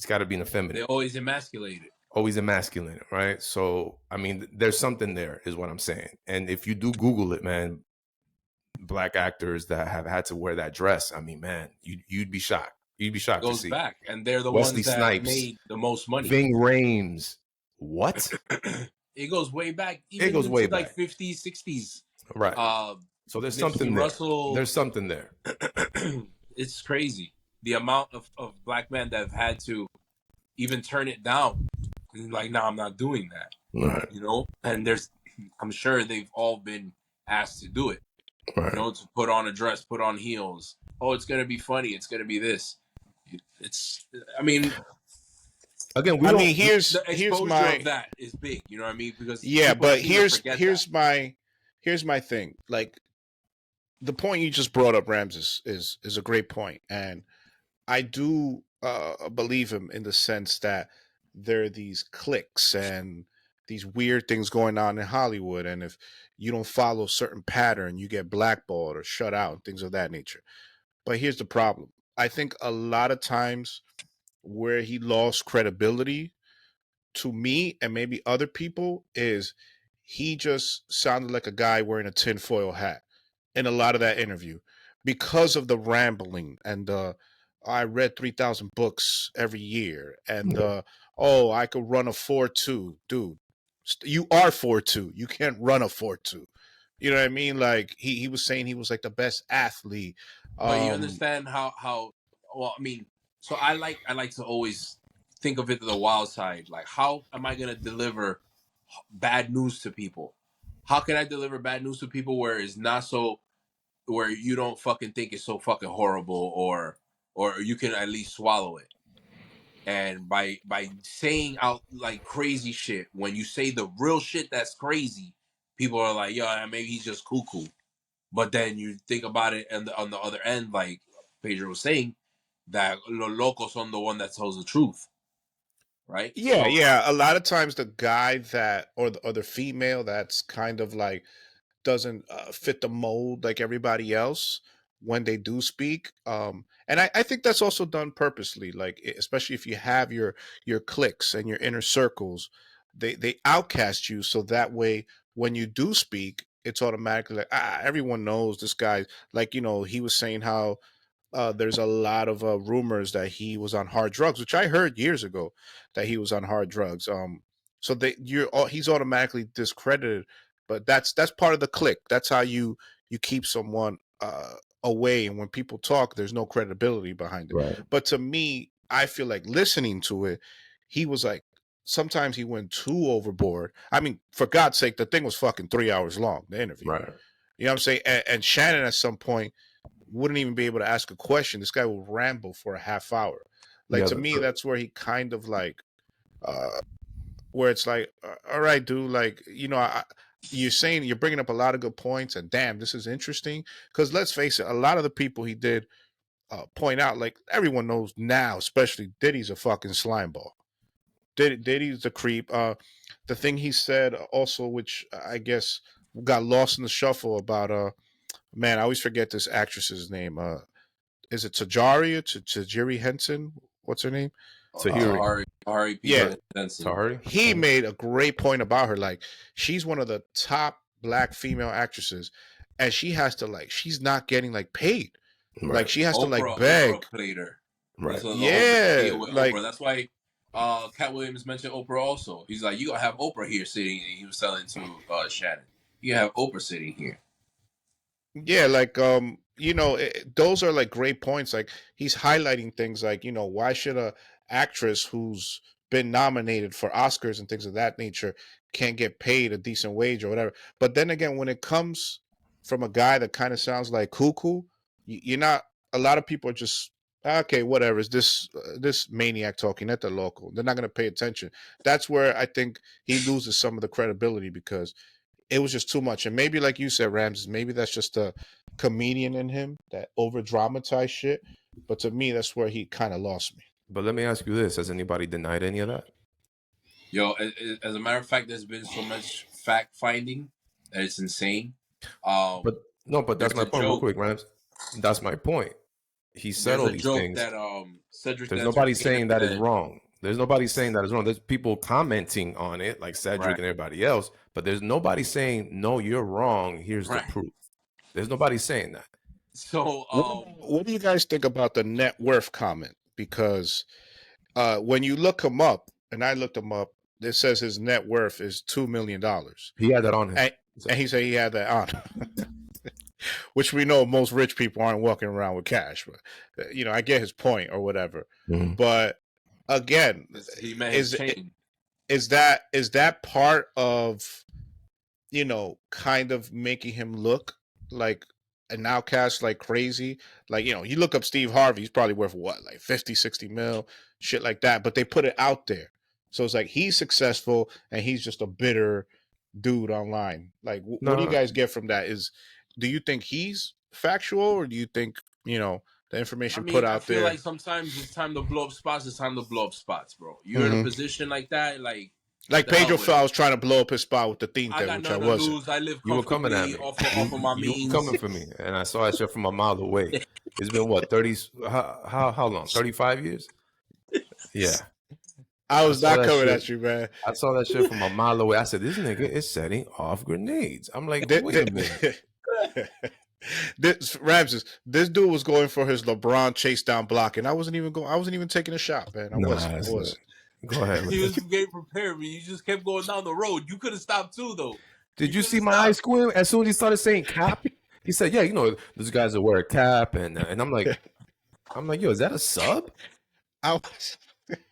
got to be an effeminate. They're always emasculated. Always emasculated, right? So, I mean, there's something there, is what I'm saying. And if you do Google it, man, black actors that have had to wear that dress, I mean, man, you'd be shocked. You'd be shocked to see. Goes back, and they're the Wesley ones that Snipes, made the most money. Ving Rhames. What? It goes way back. Even it goes way back. Like 50s, 60s. Right. So there's something there. There's something there. It's crazy. The amount of black men that have had to even turn it down. Like, no, I'm not doing that. Right. And I'm sure they've all been asked to do it. Right. To put on a dress, put on heels. Oh, it's going to be funny. It's going to be this. Again, here's my of that is big. You know what I mean? Because but here's my thing. Like, the point you just brought up, Rams, is a great point, and I do believe him in the sense that there are these cliques and these weird things going on in Hollywood, and if you don't follow a certain pattern, you get blackballed or shut out and things of that nature. But here's the problem. I think a lot of times where he lost credibility to me and maybe other people is he just sounded like a guy wearing a tinfoil hat in a lot of that interview because of the rambling and I read 3,000 books every year and I could run a 4.2. Dude, you are 4.2. You can't run a 4.2. You know what I mean? Like he was saying he was like the best athlete. But you understand how well, I mean, so I like to always think of it to the wild side. Like, how am I gonna deliver bad news to people? How can I deliver bad news to people where it's not so, where you don't fucking think it's so fucking horrible, or you can at least swallow it? And by saying out like crazy shit, when you say the real shit that's crazy, people are like, yo, maybe he's just cuckoo. But then you think about it, and on the other end, like Pedro was saying, that los locos son the one that tells the truth, right? Yeah. A lot of times the guy that or the female that's kind of like doesn't fit the mold like everybody else when they do speak. And I think that's also done purposely, like especially if you have your cliques and your inner circles, they outcast you so that way when you do speak, it's automatically like everyone knows this guy. Like he was saying how there's a lot of rumors that he was on hard drugs, which I heard years ago that he was on hard drugs. So he's automatically discredited, but that's part of the clique. That's how you keep someone away, and when people talk, there's no credibility behind it. Right. But to me, I feel like listening to it, he was like, sometimes he went too overboard. I mean, for God's sake, the thing was fucking 3 hours long, the interview. Right. You know what I'm saying? And Shannon at some point wouldn't even be able to ask a question. This guy will ramble for a half hour. Like, to me, that's where he kind of like, where it's like, all right, dude, like, you're saying, you're bringing up a lot of good points, and damn, this is interesting. Because let's face it, a lot of the people he did point out, like, everyone knows now, especially Diddy's a fucking slimeball. Diddy's the creep. The thing he said also, which I guess got lost in the shuffle about, man, I always forget this actress's name. Is it Tajiri Henson? What's her name? Tahiri. Yeah. Henson. Tahiri. He made a great point about her. Like, she's one of the top black female actresses, and she has to like, she's not getting like paid. Like Right. she has to like Oprah beg. played her. Right. The whole big Yeah, deal with like Oprah. That's why Katt Williams mentioned Oprah also. He's like, you gonna have Oprah here sitting, and he was telling to Shannon, you have Oprah sitting here. yeah, like those are like great points. Like he's highlighting things like, why should a actress who's been nominated for Oscars and things of that nature can't get paid a decent wage or whatever. But then again, when it comes from a guy that kind of sounds like cuckoo, you're not. A lot of people are just okay, whatever. Is this maniac talking at the local? They're not going to pay attention. That's where I think he loses some of the credibility because it was just too much. And maybe, like you said, Ramses, maybe that's just a comedian in him that over dramatized shit. But to me, that's where he kind of lost me. But let me ask you this: has anybody denied any of that? Yo, as a matter of fact, there's been so much fact finding that it's insane. But no, but that's There's my a point. Real joke. quick, Rams. That's my point. He said There's all a these joke things. that Cedric There's the nobody Entertainer saying that is said. wrong. There's nobody saying that is wrong. There's people commenting on it, like Cedric Right. and everybody else. But there's nobody saying no, you're wrong. Here's Right. the proof. There's nobody saying that. So What do you guys think about the net worth comment? Because when you look him up, and I looked him up, it says his net worth is $2 million. He had that on him. And he said he had that on. Which we know most rich people aren't walking around with cash. But, I get his point or whatever. Mhm. But again, he met his chain. is that part of, kind of making him look like an outcast, like crazy? Like, you look up Steve Harvey, he's probably worth what, like 50, 60 mil, shit like that. But they put it out there. So it's like he's successful and he's just a bitter dude online. Like, what do you guys get from that? Do you think he's factual, or do you think, the information put I out feel there? like sometimes it's time to blow up spots. It's time to blow up spots, bro. You're in a Mhm. position like that, like Pedro Foul was trying to blow up his spot with the thing I got which I nothing to wasn't. lose. I live You were coming at comfortably me. off of my You means. were coming for me, and I saw that shit from a mile away. It's been what 30? How long? 35 years? Yeah. I was not coming shit. at you, man. I saw that shit from a mile away. I said, "This nigga is setting off grenades." I'm like, "Wait a minute." This dude was going for his LeBron chase down block, and I wasn't even taking a shot, man. I wasn't. Go ahead. He was getting prepared, but you just kept going down the road. You could have stopped too, though. Did you see my eyes squint as soon as he started saying cap? He said, "Yeah, those guys that wear a cap," and I'm like, "Yo, is that a sub?" I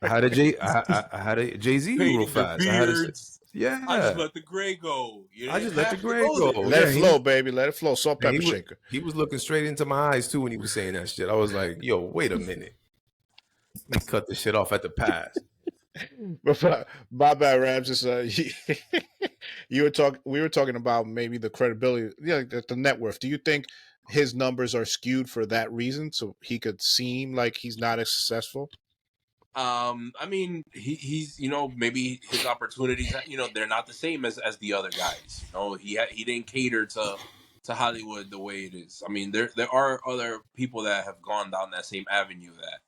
had a Jay-Z real fast. I just let the gray go. I just let the gray go. Let it flow, baby. Let it flow. Salt, pepper shaker. He was looking straight into my eyes too when he was saying that shit. I was like, "Yo, wait a minute. Let me cut this shit off at the pass." My bad, Rams. We were talking about maybe the credibility, the net worth. Do you think his numbers are skewed for that reason, so he could seem like he's not as successful? I mean, he's maybe his opportunities, they're not the same as the other guys. He didn't cater to Hollywood the way it is. I mean, there are other people that have gone down that same avenue that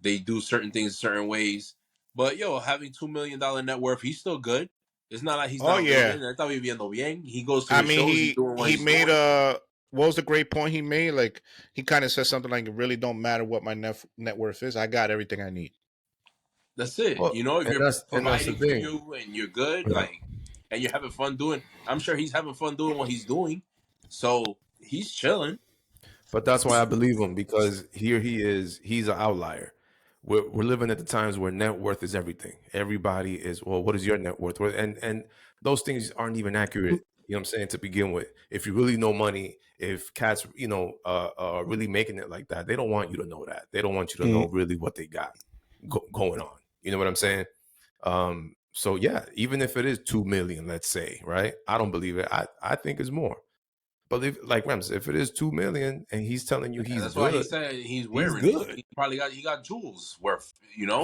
they do certain things certain ways. But having $2 million net worth, he's still good. It's not like he's not winning. Está viviendo bien. He goes to his shows. He's doing what he's doing. What was the great point he made? Like, he kind of said something like, "It really don't matter what my net worth is. I got everything I need." That's it. Well, if you're providing for thing. you and you're good, Yeah. and you're having fun doing. I'm sure he's having fun doing what he's doing. So he's chilling. But that's why I believe him, because here he is. He's an outlier. We're living at the times where net worth is everything. Everybody is, well, what is your net worth? And those things aren't even accurate. You know what I'm saying? To begin with, if you really know money, if cats, are really making it like that, they don't want you to know that. They don't want you to know really what they got going on. You know what I'm saying? So yeah, even if it is 2 million, let's say, right? I don't believe it. I think it's more. But if it is 2 million and he's telling you that's good, why he said he's wearing good. He probably got jewels worth,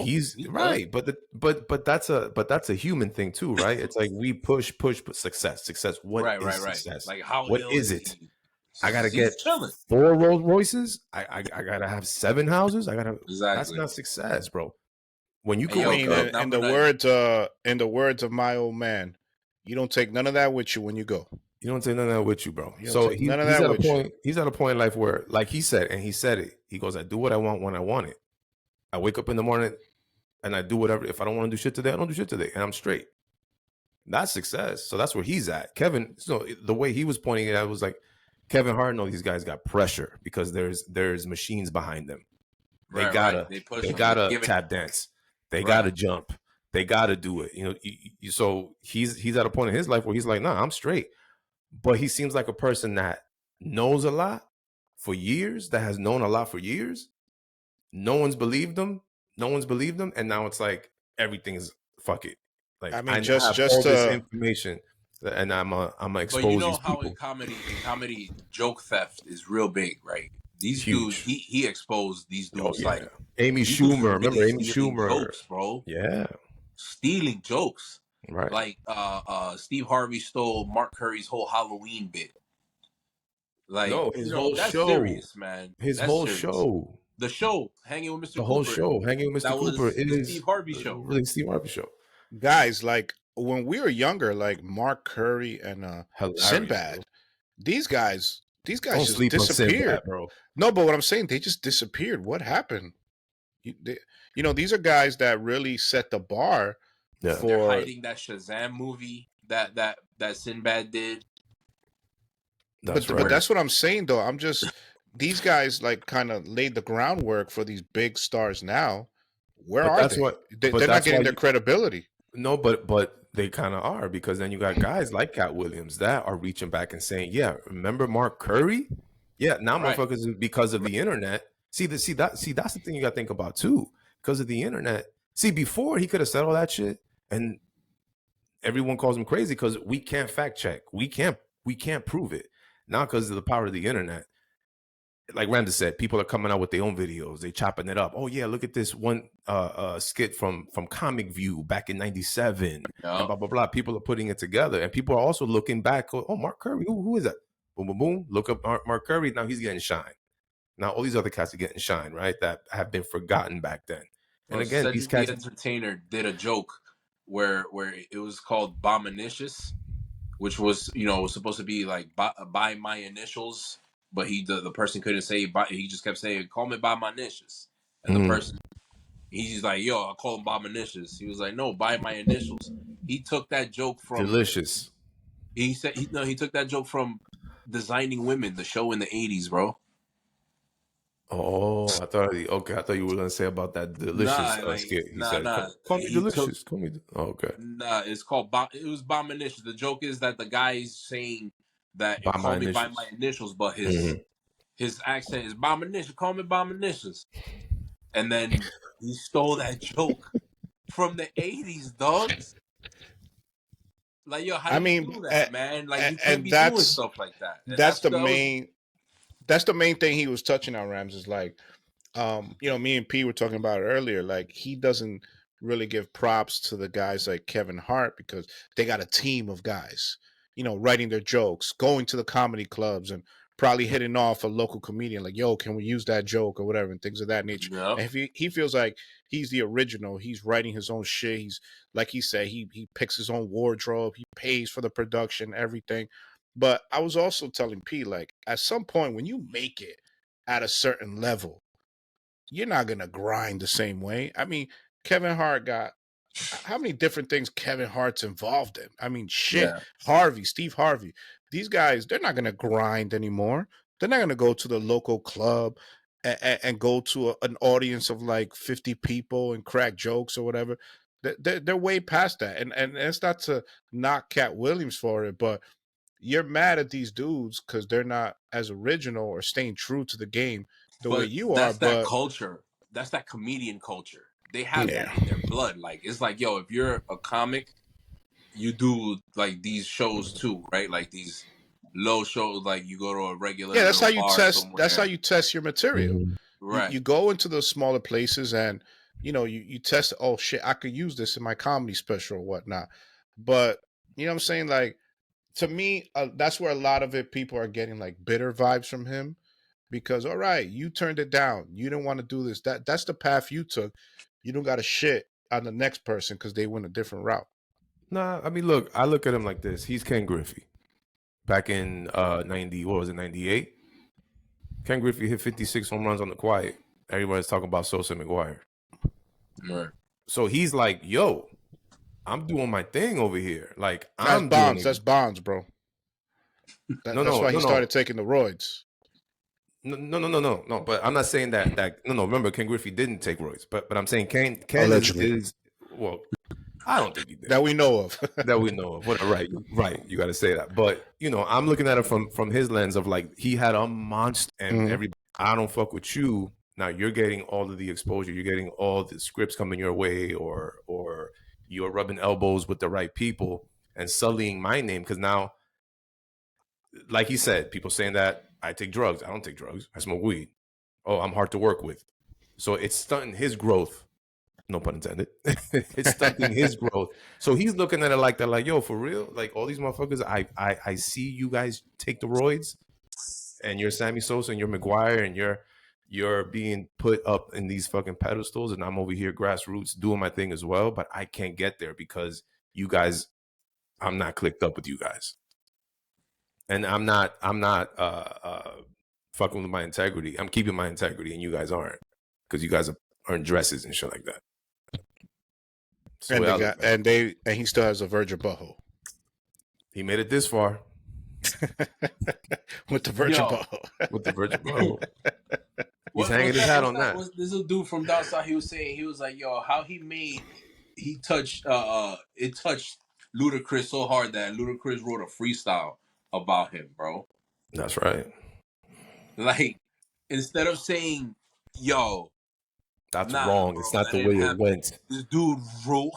He's right, good. but that's a human thing too, right? It's like we push success. What is success? Like, how what is it? I gotta get chilling. 4 Rolls Royces. I gotta have 7 houses. Exactly. That's not success, bro. When you can in the words of my old man, you don't take none of that with you when you go. You don't take none of that with you, bro. You don't So take none of he's that at a with you. point. He's at a point in life where, like he said, and he said it. He goes, "I do what I want when I want it. I wake up in the morning and I do whatever. If I don't want to do shit today, I don't do shit today, and I'm straight." That's success. So that's where he's at. Kevin, so the way he was pointing it out was like, Kevin Hart, no, these guys got pressure because there's machines behind them. They Right. gotta They push they them. They gotta give it. tap dance. They Right. gotta jump. They gotta do it. You know, so he's at a point in his life where he's like, nah, I'm straight. But he seems like a person that knows a lot for years, that has known a lot for years. No one's believed him. No one's believed him. And now it's like everything is fuck it. Like I I mean, have just all this information and I'm But you expose know these how people. in comedy, joke theft is real big, right? These dudes, Huge. he exposed these Oh dudes yeah. like Amy these dudes Schumer. were really Remember Amy stealing Schumer? jokes, bro. Yeah. Stealing jokes. Right. Like Steve Harvey stole Mark Curry's whole Halloween bit. Like, No, his you know, whole that's show. serious, man. His That's whole serious. show. The show, Hanging with Mr. The whole Cooper, show, hanging with Mr. that Cooper, was the Steve is Harvey show. really Steve Harvey show. guys like when we were younger, like Mark Curry and Hilarious, Sinbad. bro. These guys Don't just sleep on Sinbad, disappeared. bro. No, but what I'm saying, they just disappeared. What happened? You know, these are guys that really set the bar Yeah. They're for. hiding that Shazam movie that Sinbad did. That's But right. that's what I'm saying though. I'm just these guys like kind of laid the groundwork for these big stars now. Where But are that's they? what. They're But not that's why getting their credibility. no, but they kind of are, because then you got guys like Katt Williams that are reaching back and saying, "Yeah, remember Mark Curry? Yeah, now Right. motherfuckers, because of the internet. See that's the thing you got to think about too, because of the internet. See, before he could have said all that shit, and everyone calls him crazy because we can't fact check, we can't prove it. Now, because of the power of the internet, like Randa said, people are coming out with their own videos. They chopping it up. Oh yeah, look at this one skit from Comic View back in '97, Yeah. and blah blah blah. People are putting it together, and people are also looking back. Oh, Mark Curry, who is that? Boom boom boom. Look up Mark Curry. Now he's getting shine. Now all these other cats are getting shine, right? That have been forgotten back then. And Well, again, these Cedric the cats. Entertainer did a joke where it was called Bominicious, which was, you know, supposed to be like by my initials, but the person couldn't say by, he just kept saying, "Call me by my initials," and the person, he's like, "Yo, I'll call him Bominicious." He was like, "No, by my initials." He took that joke from Delicious. he said he took that joke from Designing Women, the show in the '80s, bro. Oh, I thought you were gonna say about that delicious Nah, like skit. He said, nah. Call me He took delicious. Call me." Oh, okay. Nah, it's called it was Bominicious. The joke is that the guy's saying that By call my me by initials. my initials, but Mhm. his accent is Bominicious. Call me Bominicious. And then he stole that joke from the '80s, dog. Like, yo, how I do you mean, do that, man? Like, you can't and be doing stuff like that. And that's the that was main thing he was touching on. Rams is like, you know, me and P were talking about it earlier. Like he doesn't really give props to the guys like Kevin Hart because they got a team of guys, you know, writing their jokes, going to the comedy clubs, and probably hitting off a local comedian like, "Yo, can we use that joke or whatever?" and things of that nature. Yep. And if he feels like he's the original, he's writing his own shit. He's like he said, he picks his own wardrobe, he pays for the production, everything. But I was also telling P like at some point when you make it at a certain level, you're not gonna grind the same way. I mean, Kevin Hart got how many different things Kevin Hart's involved in? I mean, shit. Yeah. Harvey, Steve Harvey. These guys, they're not gonna grind anymore. They're not gonna go to the local club and go to an audience of like 50 people and crack jokes or whatever. They're way past that. And it's not to knock Katt Williams for it, but you're mad at these dudes because they're not as original or staying true to the game the way But you are. that's that But culture. That's that comedian culture. They have yeah, that in their blood. Like, it's like, yo, if you're a comic, you do like these shows too, right? Like these low shows, like you go to a regular yeah, that's little how you bar test. That's how somewhere, you test your material. Mhm. right? You go into the smaller places and you know you test. Oh shit, I could use this in my comedy special or whatnot. But you know what I'm saying? Like to me, that's where a lot of it people are getting like bitter vibes from him because all right, you turned it down. You didn't want to do this. That's the path you took. You don't got to shit on the next person because they went a different route. Nah, I mean, look, I look at him like this. He's Ken Griffey. back in 90, what was it, 98? Ken Griffey hit 56 home runs on the quiet. Everybody's talking about Sosa and McGuire. Right. So he's like, yo, I'm doing my thing over here. Like, That's I'm doing Bonds. it. That's Bonds, bro. That's why he started taking the roids. No. But I'm not saying that. No. Remember, Ken Griffey didn't take roids. But I'm saying Ken Allegedly. is well. I don't think he did. That we know of. That we know of. What? Right. You got to say that. But I'm looking at it from his lens of like he had a monster, and everybody. I don't fuck with you. Now you're getting all of the exposure. You're getting all the scripts coming your way, or you're rubbing elbows with the right people and sullying my name because now, like he said, people saying that I take drugs. I don't take drugs. I smoke weed. Oh, I'm hard to work with. So it's stunting his growth. No pun intended. It's stunting his growth. So he's looking at it like that, like, yo, for real? Like all these motherfuckers, I see you guys take the roids and you're Sammy Sosa and you're McGuire and you're being put up in these fucking pedestals and I'm over here grassroots doing my thing as well, but I can't get there because you guys, I'm not clicked up with you guys. And I'm not fucking with my integrity. I'm keeping my integrity and you guys aren't because you guys are in dresses and shit like that. So and he still has a virgin butthole. He made it this far. With the virgin butthole. With the virgin butthole. He's hanging his hat on that. This a dude from down south. He was saying, he was like, yo, how it touched Ludacris so hard that Ludacris wrote a freestyle about him, bro. That's right. Like, instead of saying, yo, that's wrong. Bro, it's not the way it went. This dude wrote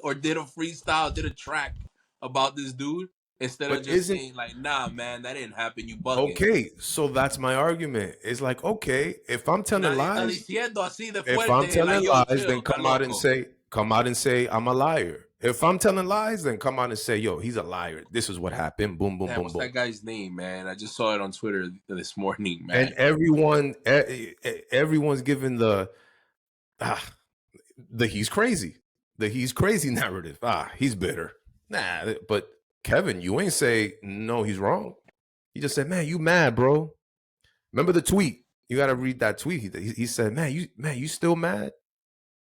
or did a freestyle, did a track about this dude. Instead of just saying like, nah, man, that didn't happen. You bugging. Okay, so that's my argument. It's like, okay, if I'm telling lies, then come out and say I'm a liar. If I'm telling lies, then come out and say, yo, he's a liar. This is what happened. Boom, boom, boom, what's boom. That guy's name, man? I just saw it on Twitter this morning, man. And everyone's giving the he's crazy, narrative. He's bitter. Nah, but Kevin, you ain't say no, he's wrong. You just said, man, you mad, bro. Remember the tweet? You got to read that tweet. He said, man, you still mad?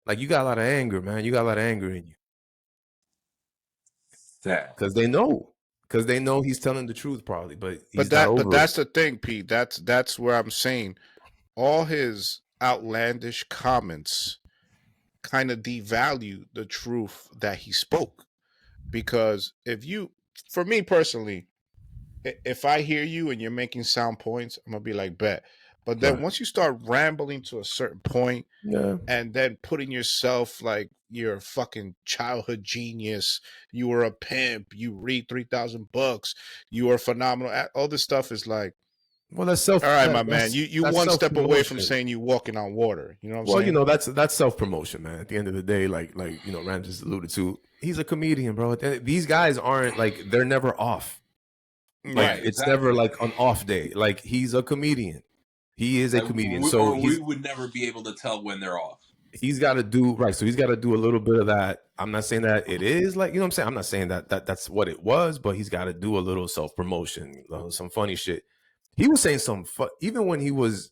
Like you got a lot of anger, man. You got a lot of anger in you. Because they know he's telling the truth, probably. But that's the thing, Pete. That's where I'm saying all his outlandish comments kind of devalue the truth that he spoke. Because for me personally, if I hear you and you're making sound points, I'm gonna be like, bet. But then once you start rambling to a certain point, and then putting yourself like you're a fucking childhood genius, you were a pimp, you read 3,000 books, you are phenomenal. All this stuff is like, well, that's self. All right, my man. You one step away from saying you walking on water. You know what I'm saying? Well, that's self promotion, man. At the end of the day, like Ram just alluded to, he's a comedian, bro. These guys aren't like they're never off. Like it's never like an off day. Like he's a comedian. He is a comedian. We would never be able to tell when they're off. He's got to do right. So he's got to do a little bit of that. I'm not saying that it is like, you know what I'm saying? I'm not saying that's what it was, but he's got to do a little self promotion, some funny shit. He was saying some even when he was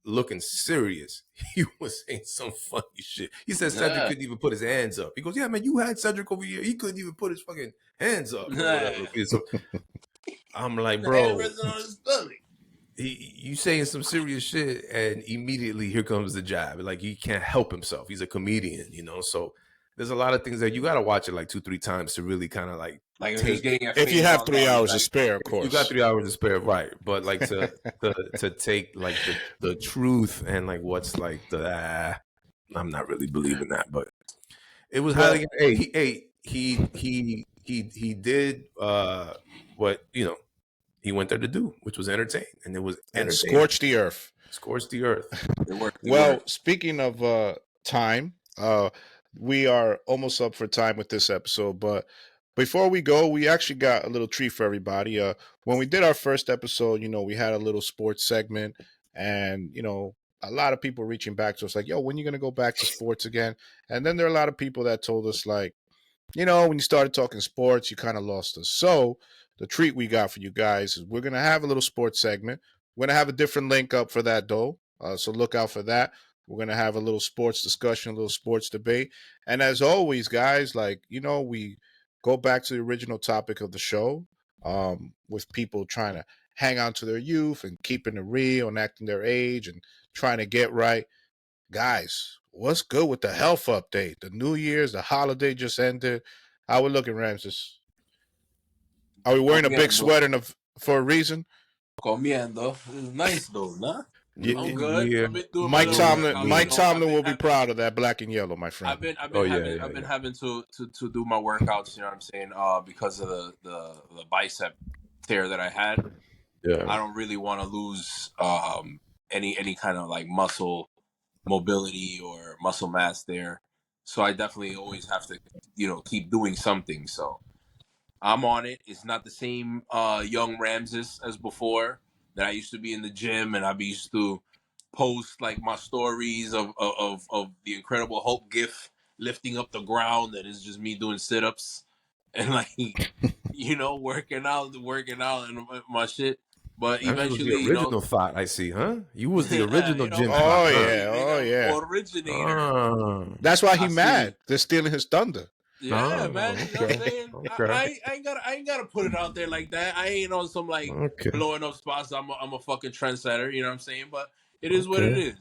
looking serious, he was saying some funny shit. He said Cedric couldn't even put his hands up. He goes, yeah, man, you had Cedric over here. He couldn't even put his fucking hands up. So I'm like, bro, you saying some serious shit, and immediately here comes the jab. Like he can't help himself. He's a comedian, So there's a lot of things that you got to watch it like 2-3 times to really kind of like if you have 3 hours to spare, of course. You got 3 hours to spare, right? But like to take like the truth and like what's like I'm not really believing that, but it was highly. He did what he went there to do, which was entertain, and it was and scorch the earth. Well, speaking of time, we are almost up for time with this episode, but before we go, we actually got a little treat for everybody. When we did our first episode, we had a little sports segment, and a lot of people reaching back to us like, yo, when are you going to go back to sports again? And then there are a lot of people that told us like, when you started talking sports, you kind of lost us. So the treat we got for you guys is we're gonna have a little sports segment. We're gonna have a different link up for that though, so look out for that. We're gonna have a little sports discussion, a little sports debate, and as always, guys, like we go back to the original topic of the show, with people trying to hang on to their youth and keeping it real and acting their age and trying to get right. Guys, what's good with the health update? The New Year's, the holiday just ended. How we looking, Ramses? Are we wearing a big Comiendo. sweater for a reason? Comiendo. It's nice though, nah? I'm good. Yeah. I've been doing my Mike little Tomlin, workout. Mike Tomlin will be proud of that black and yellow, my friend. I've Oh been yeah, having yeah, I've been yeah. having to do my workouts. You know what I'm saying? Because of the bicep tear that I had. Yeah. I don't really want to lose any kind of like muscle mobility or muscle mass there. So I definitely always have to keep doing something. So I'm on it. It's not the same young Ramses as before that I used to be in the gym, and I used to post like my stories of the Incredible Hulk gif lifting up the ground, and it's just me doing sit-ups and like working out and my shit. But Ramses was the eventually, original thought, I see, huh? You was the original gym Oh thought, huh? yeah, oh yeah. Originator. That's why he I mad. see. They're stealing his thunder. Yeah, man. You know what I'm Okay. saying? Okay. I ain't gotta put it out there like that. I ain't on some like Okay. blowing up spots. I'm a fucking trendsetter. You know what I'm saying? But it is what it Okay.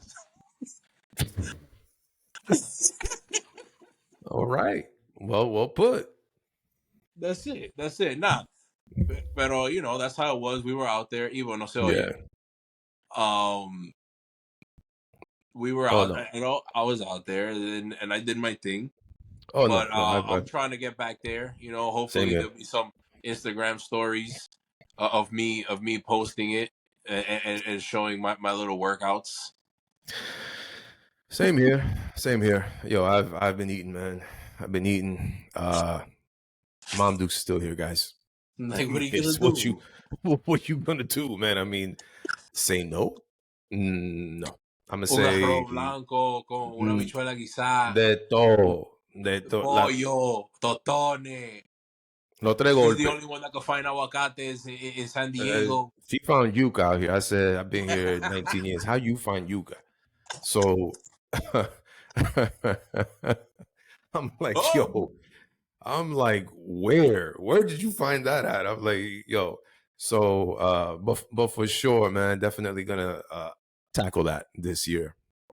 is. All right. Well put. That's it. Nah, but that's how it was. We were out there. Even no se Yeah. oye. We were Oh out. no. I was out there and I did my thing. Oh But no. I'm trying to get back there. Same Hopefully here. there'll be some Instagram stories of me posting it and showing my little workouts. Same here. Same here. Yo, I've been eating, man. I've been eating. Mom Duke's still here, guys. Like, what are you gonna It's do? what you gonna do, man? I mean, say no? No. I'm gonna Un say arroz blanco con una habichuela guisada, de todo. De todo. pollo, totones. Los tres She's the golpes. only one that can find aguacates in San Diego. She found yuca out here. I said, I've been here 19 years. How you find yuca? So I'm like, yo, I'm like, where did you find that at? I'm like, yo. So but for sure, man, definitely gonna tackle that this year.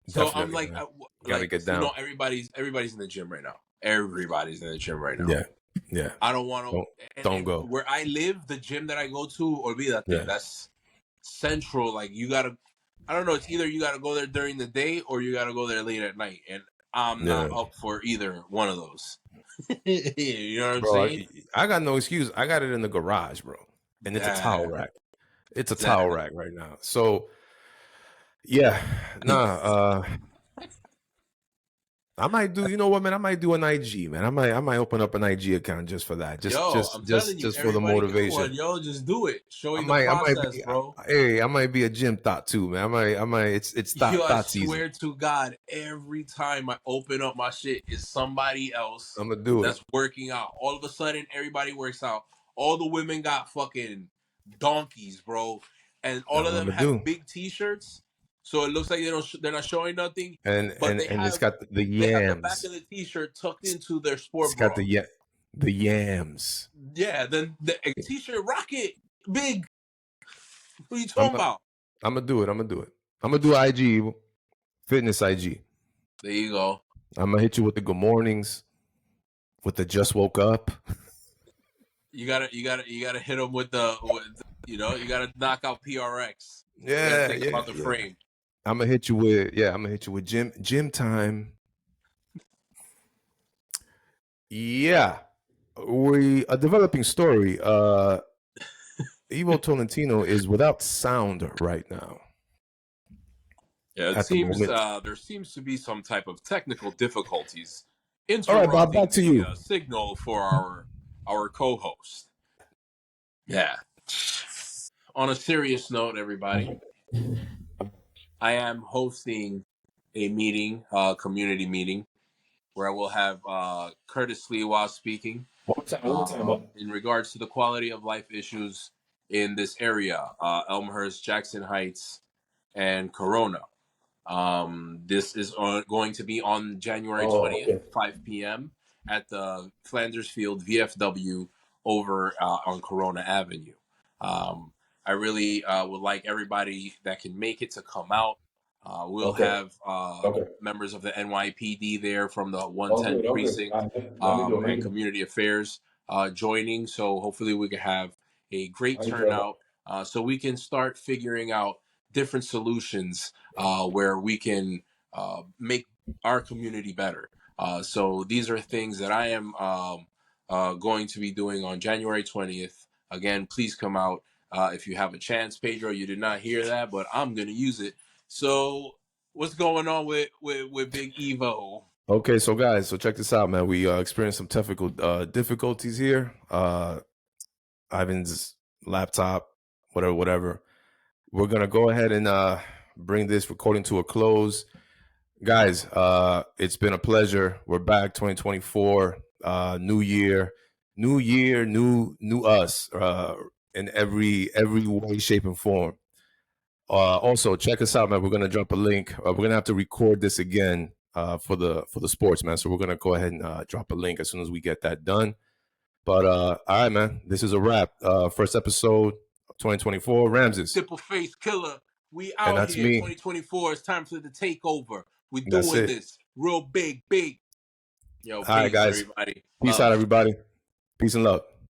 So Definitely, I'm gotta get down. everybody's in the gym right now. Everybody's in the gym right now. Yeah. I don't want to. Don't go. Where I live, the gym that I go to, olvídate. Yeah. That's central. Like you gotta. I don't know. It's either you gotta go there during the day or you gotta go there late at night, and I'm not up for either one of those. You know what I'm saying? I got no excuse. I got it in the garage, bro, and it's a towel rack. It's a towel rack right now. So yeah, nah. I might do. You know what, man? I might do an IG, man. I might open up an IG account just for that. Just for the motivation. Just do it. Show you the process, bro. I might be a gym thought too, man. I might. It's thought season. I swear to God, every time I open up my shit, is somebody else. I'm gonna do that's working out. All of a sudden, everybody works out. All the women got fucking donkeys, bro, and all of them have big T-shirts. So it looks like they're not showing nothing. And it's got the yams. They have the back of the T-shirt tucked into their sport bra. It's got the yams. Yeah, then the T-shirt rocket big. What are you talking about? I'm gonna do it. I'm gonna do IG, fitness IG. There you go. I'm gonna hit you with the good mornings, with the just woke up. You gotta hit them with the you gotta knock out PRX. Yeah, think about the frame. I'm gonna hit you with gym time. Yeah, a developing story. Ivo Tolentino is without sound right now. Yeah, it seems there seems to be some type of technical difficulties interrupting all right, Bob, back to you. Signal for our co-host. Yeah. On a serious note, everybody, I am hosting a meeting, community meeting, where I will have Curtis Lewa speaking. in regards to the quality of life issues in this area, Elmhurst, Jackson Heights, and Corona. This is going to be on January 20th, 5 p.m. at the Flanders Field VFW over on Corona Avenue. I really would like everybody that can make it to come out. We'll have members of the NYPD there from the 110 precinct and community affairs joining. So hopefully we can have a great turnout so we can start figuring out different solutions where we can make our community better. So these are things that I am going to be doing on January 20th. Again, please come out if you have a chance. Pedro, you did not hear that, but I'm going to use it. So what's going on with Big Evo? Okay, so guys, so check this out, man. We experienced some technical difficulties here. Ivan's laptop, whatever. We're gonna go ahead and bring this recording to a close. Guys, it's been a pleasure. We're back 2024, new year, new us, in every way, shape, and form. Also, check us out, man. We're gonna drop a link. We're gonna have to record this again for the sports, man. So we're gonna go ahead and drop a link as soon as we get that done. But all right, man. This is a wrap. First episode of 2024. Ramses. Simple Face Killer. We out And that's here. me. 2024. It's time for the takeover. We're That's doing it. this real big. Yo, All right, peace, guys. everybody. Peace out, everybody. Peace and love.